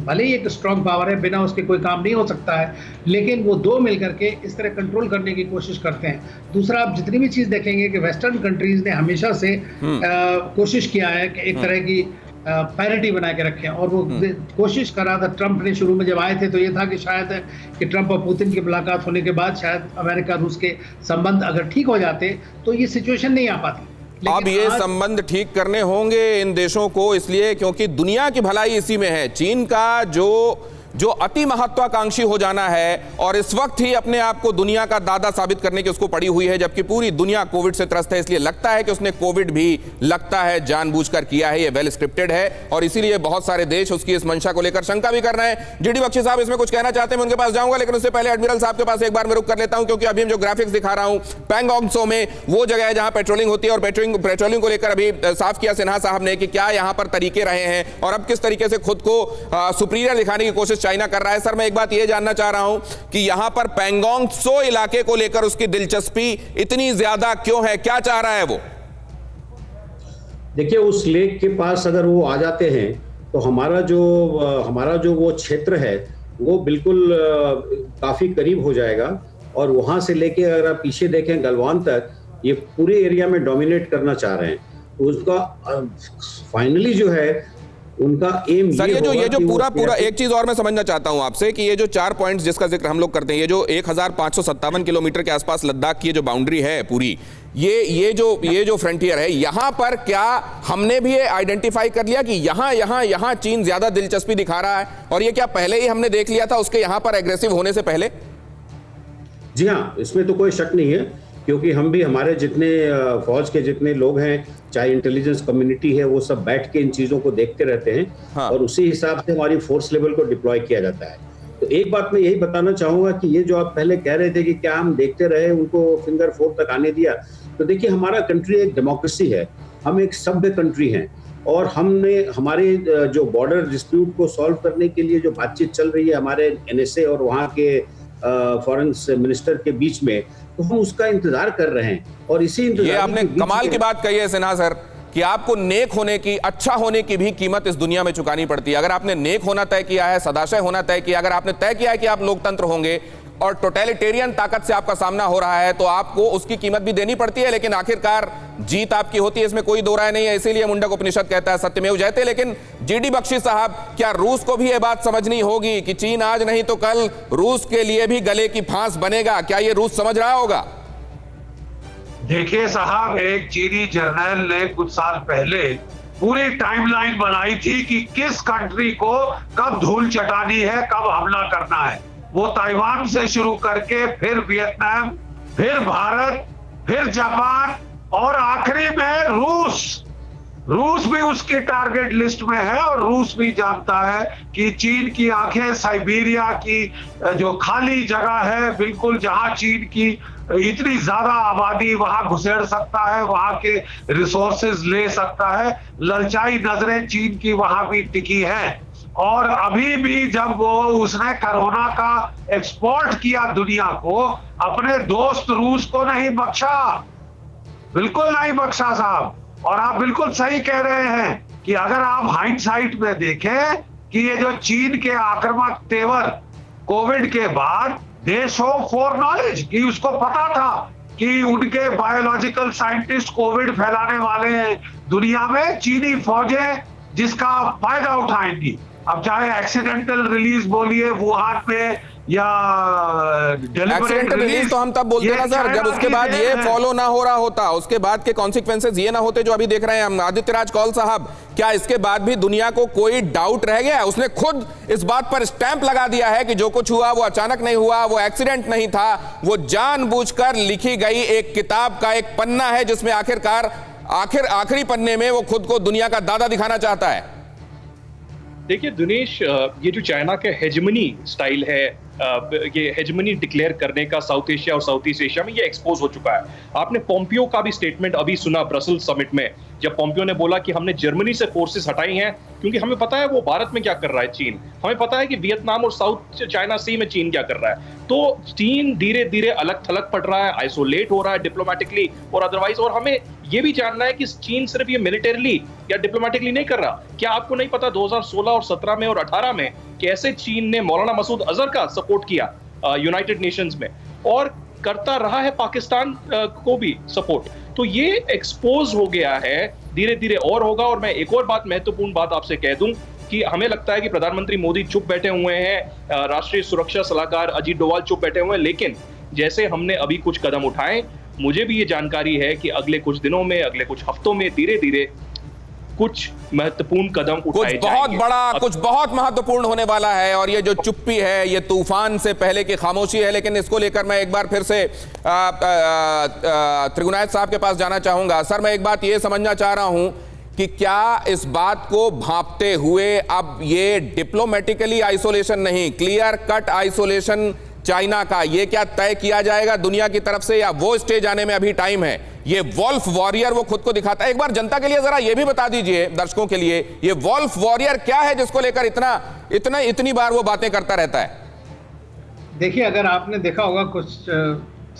Speaker 4: भले ही एक स्ट्रॉन्ग पावर है, बिना उसके कोई काम नहीं हो सकता है, लेकिन वो दो मिलकर के इस तरह कंट्रोल करने की कोशिश करते हैं। दूसरा, आप जितनी भी चीज़ देखेंगे कि वेस्टर्न कंट्रीज ने हमेशा से कोशिश किया है कि एक तरह की पैरिटी बना के रखें, और वो कोशिश कर रहा था। ट्रंप ने शुरू में जब आए थे तो ये था कि शायद कि ट्रंप और पुतिन की मुलाकात होने के बाद शायद अमेरिका रूस के संबंध अगर ठीक हो जाते तो ये सिचुएशन नहीं आ पाती।
Speaker 2: अब ये संबंध ठीक करने होंगे इन देशों को, इसलिए क्योंकि दुनिया की भलाई इसी में है। चीन का जो अति महत्वाकांक्षी हो जाना है और इस वक्त ही अपने आप को दुनिया का दादा साबित करने की उसको पड़ी हुई है, जबकि पूरी दुनिया कोविड से त्रस्त है। इसलिए लगता है कि उसने कोविड भी लगता है जानबूझकर किया है, ये वेल स्क्रिप्टेड है, और इसीलिए बहुत सारे देश उसकी इस मंशा को लेकर शंका भी कर रहे हैं। जीडी बख्शी साहब इसमें कुछ कहना चाहते हैं, मैं उनके पास जाऊंगा, लेकिन उससे पहले एडमिरल साहब के पास एक बार मैं रुक कर लेता हूं, क्योंकि अभी हम जो ग्राफिक्स दिखा रहा हूं पैंगोंग त्सो में वो जगह है जहां पेट्रोलिंग होती है, और पेट्रोलिंग को लेकर अभी साफ किया सिन्हा साहब ने कि क्या यहां पर तरीके रहे हैं और अब किस तरीके से खुद को सुपीरियर दिखाने की कोशिश चाइना कर रहा है। सर, मैं एक बात यह जानना चाह रहा हूं कि यहां पर पैंगोंग त्सो इलाके को लेकर उसकी दिलचस्पी इतनी ज्यादा क्यों है, क्या चाह रहा है वो?
Speaker 5: देखिए, उस लेक के पास अगर वो आ जाते हैं तो हमारा जो वो क्षेत्र है वो बिल्कुल काफी करीब हो जाएगा, और वहां से लेके अगर आप पीछे देखें गलवान तक, ये पूरे एरिया में डोमिनेट करना चाह रहे हैं। तो उसका फाइनली जो है उनका एम
Speaker 2: सर, ये जो पूरा एक चीज और मैं समझना चाहता हूं आपसे कि ये जो 4 पॉइंट्स जिसका जिक्र हम लोग करते हैं, ये जो 1557 किलोमीटर के आसपास लद्दाख की जो बाउंड्री है पूरी, ये जो फ्रंटियर है, यहां पर क्या हमने भी ये आइडेंटिफाई कर लिया कि यहां चीन ज्यादा दिलचस्पी दिखा रहा है, और ये क्या पहले ही हमने देख लिया था उसके यहां पर एग्रेसिव होने से पहले?
Speaker 5: जी हाँ, इसमें तो कोई शक नहीं है, क्योंकि हम भी, हमारे जितने फौज के जितने लोग हैं, चाहे इंटेलिजेंस कम्युनिटी है, वो सब बैठ के इन चीज़ों को देखते रहते हैं। हाँ। और उसी हिसाब से हमारी फोर्स लेवल को डिप्लॉय किया जाता है। तो एक बात मैं यही बताना चाहूँगा कि ये जो आप पहले कह रहे थे कि क्या हम देखते रहे, उनको फिंगर 4 तक आने दिया, तो देखिए हमारा कंट्री एक डेमोक्रेसी है, हम एक सभ्य कंट्री हैं, और हमने हमारे जो बॉर्डर डिस्प्यूट को सॉल्व करने के लिए जो बातचीत चल रही है हमारे NSA और वहाँ के फॉरेन मिनिस्टर के बीच में, तो हम उसका इंतजार कर रहे हैं। और इसी इंतजार,
Speaker 2: ये आपने कमाल की बात कही है सिन्हा सर कि आपको नेक होने की, अच्छा होने की भी कीमत इस दुनिया में चुकानी पड़ती है। अगर आपने नेक होना तय किया है, सदाशय होना तय किया, अगर आपने तय किया है कि आप लोकतंत्र होंगे और टोटलिटेरियन ताकत से आपका सामना हो रहा है, तो आपको उसकी कीमत भी देनी पड़ती है, लेकिन आखिरकार जीत आपकी होती है, इसमें कोई दो राय नहीं है। इसीलिए मुंडक उपनिषद कहता है सत्यमेव जयते। लेकिन जीडी बख्शी साहब, क्या रूस को भी यह बात समझनी होगी कि चीन आज नहीं तो कल रूस के लिए भी गले की फांस बनेगा? क्या ये रूस समझ रहा होगा?
Speaker 6: देखिए साहब, एक चीनी जर्नल ने कुछ साल पहले पूरी टाइमलाइन बनाई थी कि किस कंट्री को कब धूल चटानी है, कब हमला करना है। वो ताइवान से शुरू करके फिर वियतनाम, फिर भारत, फिर जापान, और आखिरी में रूस भी उसकी टारगेट लिस्ट में है। और रूस भी जानता है कि चीन की आंखें साइबेरिया की जो खाली जगह है, बिल्कुल जहां चीन की इतनी ज्यादा आबादी वहां घुसेड़ सकता है, वहां के रिसोर्सेज ले सकता है, ललचाई नजरें चीन की वहां भी टिकी हैं। और अभी भी जब उसने कोरोना का एक्सपोर्ट किया दुनिया को, अपने दोस्त रूस को नहीं बख्शा, बिल्कुल नहीं बख्शा साहब। और आप बिल्कुल सही कह रहे हैं कि अगर आप हाइंडसाइट में देखें कि ये जो चीन के आक्रामक तेवर कोविड के बाद, दे शो फॉर नॉलेज, कि उसको पता था कि उनके बायोलॉजिकल साइंटिस्ट कोविड फैलाने वाले हैं दुनिया में, चीनी फौजें जिसका फायदा उठाएंगी। अब चाहे एक्सीडेंटल रिलीज बोलिए वुहान में या
Speaker 2: एक्सीडेंटल रिलीज तो हम तब बोलते हैं ना सर, जब उसके बाद ये फॉलो ना हो रहा होता, उसके बाद के कॉन्सिक्वेंसेज ये ना होते जो अभी देख रहे हैं हम। आदित्य राज कौल साहब, क्या इसके बाद भी दुनिया को कोई डाउट रह गया? उसने खुद इस बात पर स्टैंप लगा दिया है कि जो कुछ हुआ वो अचानक नहीं हुआ, वो एक्सीडेंट नहीं था, वो जानबूझकर लिखी गई एक किताब का एक पन्ना है जिसमें आखिरकार आखिरी पन्ने में वो खुद को दुनिया का दादा दिखाना चाहता है।
Speaker 3: देखिए दिनेश, ये जो चाइना का हेजमनी स्टाइल है, ये हेजमनी डिक्लेयर करने का साउथ एशिया और साउथ ईस्ट एशिया में ये एक्सपोज हो चुका है। आपने पोम्पियो का भी स्टेटमेंट अभी सुना ब्रसल्स समिट में, जब पोम्पियो ने बोला कि हमने जर्मनी से फोर्सेस हटाई हैं क्योंकि हमें पता है वो भारत में क्या कर रहा है चीन, हमें पता है कि वियतनाम और साउथ चाइना सी में चीन क्या कर रहा है। तो चीन धीरे धीरे अलग थलग पड़ रहा है, आइसोलेट हो रहा है डिप्लोमेटिकली और अदरवाइज। और हमें ये भी जानना है कि चीन सिर्फ ये मिलिटरीली या डिप्लोमेटिकली नहीं कर रहा। क्या आपको नहीं पता 2016 और 17 में और 18 में कैसे चीन ने मौलाना मसूद अजहर का सपोर्ट किया यूनाइटेड नेशंस में, और करता रहा है पाकिस्तान को भी सपोर्ट। तो ये एक्सपोज हो गया है, धीरे धीरे और होगा। और मैं एक और बात, महत्वपूर्ण बात आपसे कह दूं कि हमें लगता है कि प्रधानमंत्री मोदी चुप बैठे हुए हैं, राष्ट्रीय सुरक्षा सलाहकार अजीत डोवाल चुप बैठे हुए हैं, लेकिन जैसे हमने अभी कुछ कदम उठाए, मुझे भी ये जानकारी है कि अगले कुछ दिनों में, अगले कुछ हफ्तों में धीरे धीरे कुछ महत्वपूर्ण कदम उठाए
Speaker 2: कुछ बहुत बड़ा, कुछ बहुत महत्वपूर्ण होने वाला है। और ये जो चुप्पी है, ये तूफान से पहले की खामोशी है। लेकिन इसको लेकर मैं एक बार फिर से त्रिगुणायत साहब के पास जाना चाहूंगा। सर, मैं एक बात ये समझना चाह रहा हूं कि क्या इस बात को भांपते हुए अब ये डिप्लोमेटिकली आइसोलेशन नहीं, क्लियर कट आइसोलेशन चाइना का, ये क्या तय किया जाएगा दुनिया की तरफ से, या वो स्टेज आने में अभी टाइम है? ये वॉल्फ वॉरियर वो खुद को दिखाता है। एक बार जनता के लिए जरा ये भी बता दीजिए, दर्शकों के लिए, ये वॉल्फ वॉरियर क्या है जिसको लेकर इतनी बार वो बातें करता रहता है?
Speaker 4: देखिए, अगर आपने देखा होगा कुछ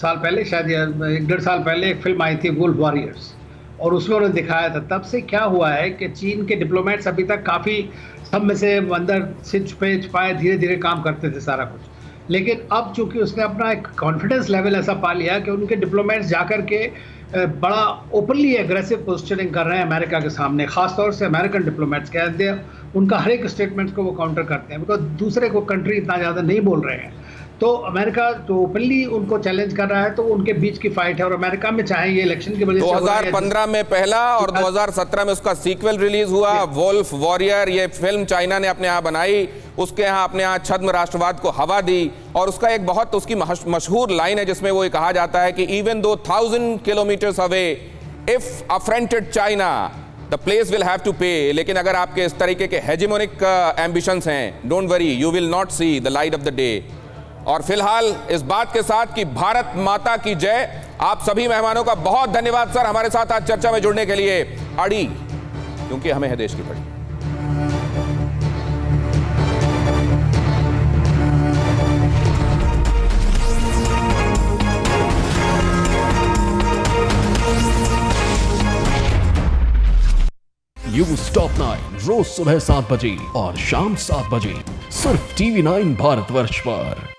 Speaker 4: साल पहले, शायद 1-1.5 साल पहले एक फिल्म आई थी वुल्फ वॉरियर्स, और उसमें उन्होंने दिखाया था। तब से क्या हुआ है कि चीन के डिप्लोमेट्स अभी तक काफ़ी सब में से अंदर से छुपाए धीरे धीरे काम करते थे सारा कुछ, लेकिन अब चूंकि उसने अपना एक कॉन्फिडेंस लेवल ऐसा पा लिया कि उनके डिप्लोमेट्स जाकर के बड़ा ओपनली एग्रेसिव पोस्चरिंग कर रहे हैं अमेरिका के सामने, खासतौर से अमेरिकन डिप्लोमेट्स कहते हैं, उनका हर एक स्टेटमेंट्स को वो काउंटर करते हैं, बिकॉज दूसरे को कंट्री इतना ज़्यादा नहीं बोल रहे हैं। तो अमेरिका जो ओपनली उनको चैलेंज कर रहा है, तो उनके बीच की फाइट है। और अमेरिका में चाहे ये इलेक्शन की वजह से
Speaker 2: 2015 में पहला और 2017 में उसका सीक्वल रिलीज हुआ, वुल्फ वॉरियर। ये फिल्म चाइना ने अपने यहाँ बनाई, उसके यहाँ अपने यहाँ छद्म राष्ट्रवाद को हवा दी। और उसका एक बहुत उसकी मशहूर लाइन है जिसमें वो ये कहा जाता है कि even two 1000 kilometres away if affronted China the place will have to pay. लेकिन अगर आपके इस तरीके के हेजेमोनिक एम्बिशंस हैं, don't worry, you will not see the light of the day. और फिलहाल इस बात के साथ कि भारत माता की जय, आप सभी मेहमानों का बहुत धन्यवाद सर, हमारे साथ आज चर्चा में जुड़ने के लिए। अड़ी, क्योंकि हमें है देश की पड़ी।
Speaker 8: न्यूज टॉप 9 रोज सुबह 7 बजे और शाम 7 बजे सिर्फ TV9 भारतवर्ष पर।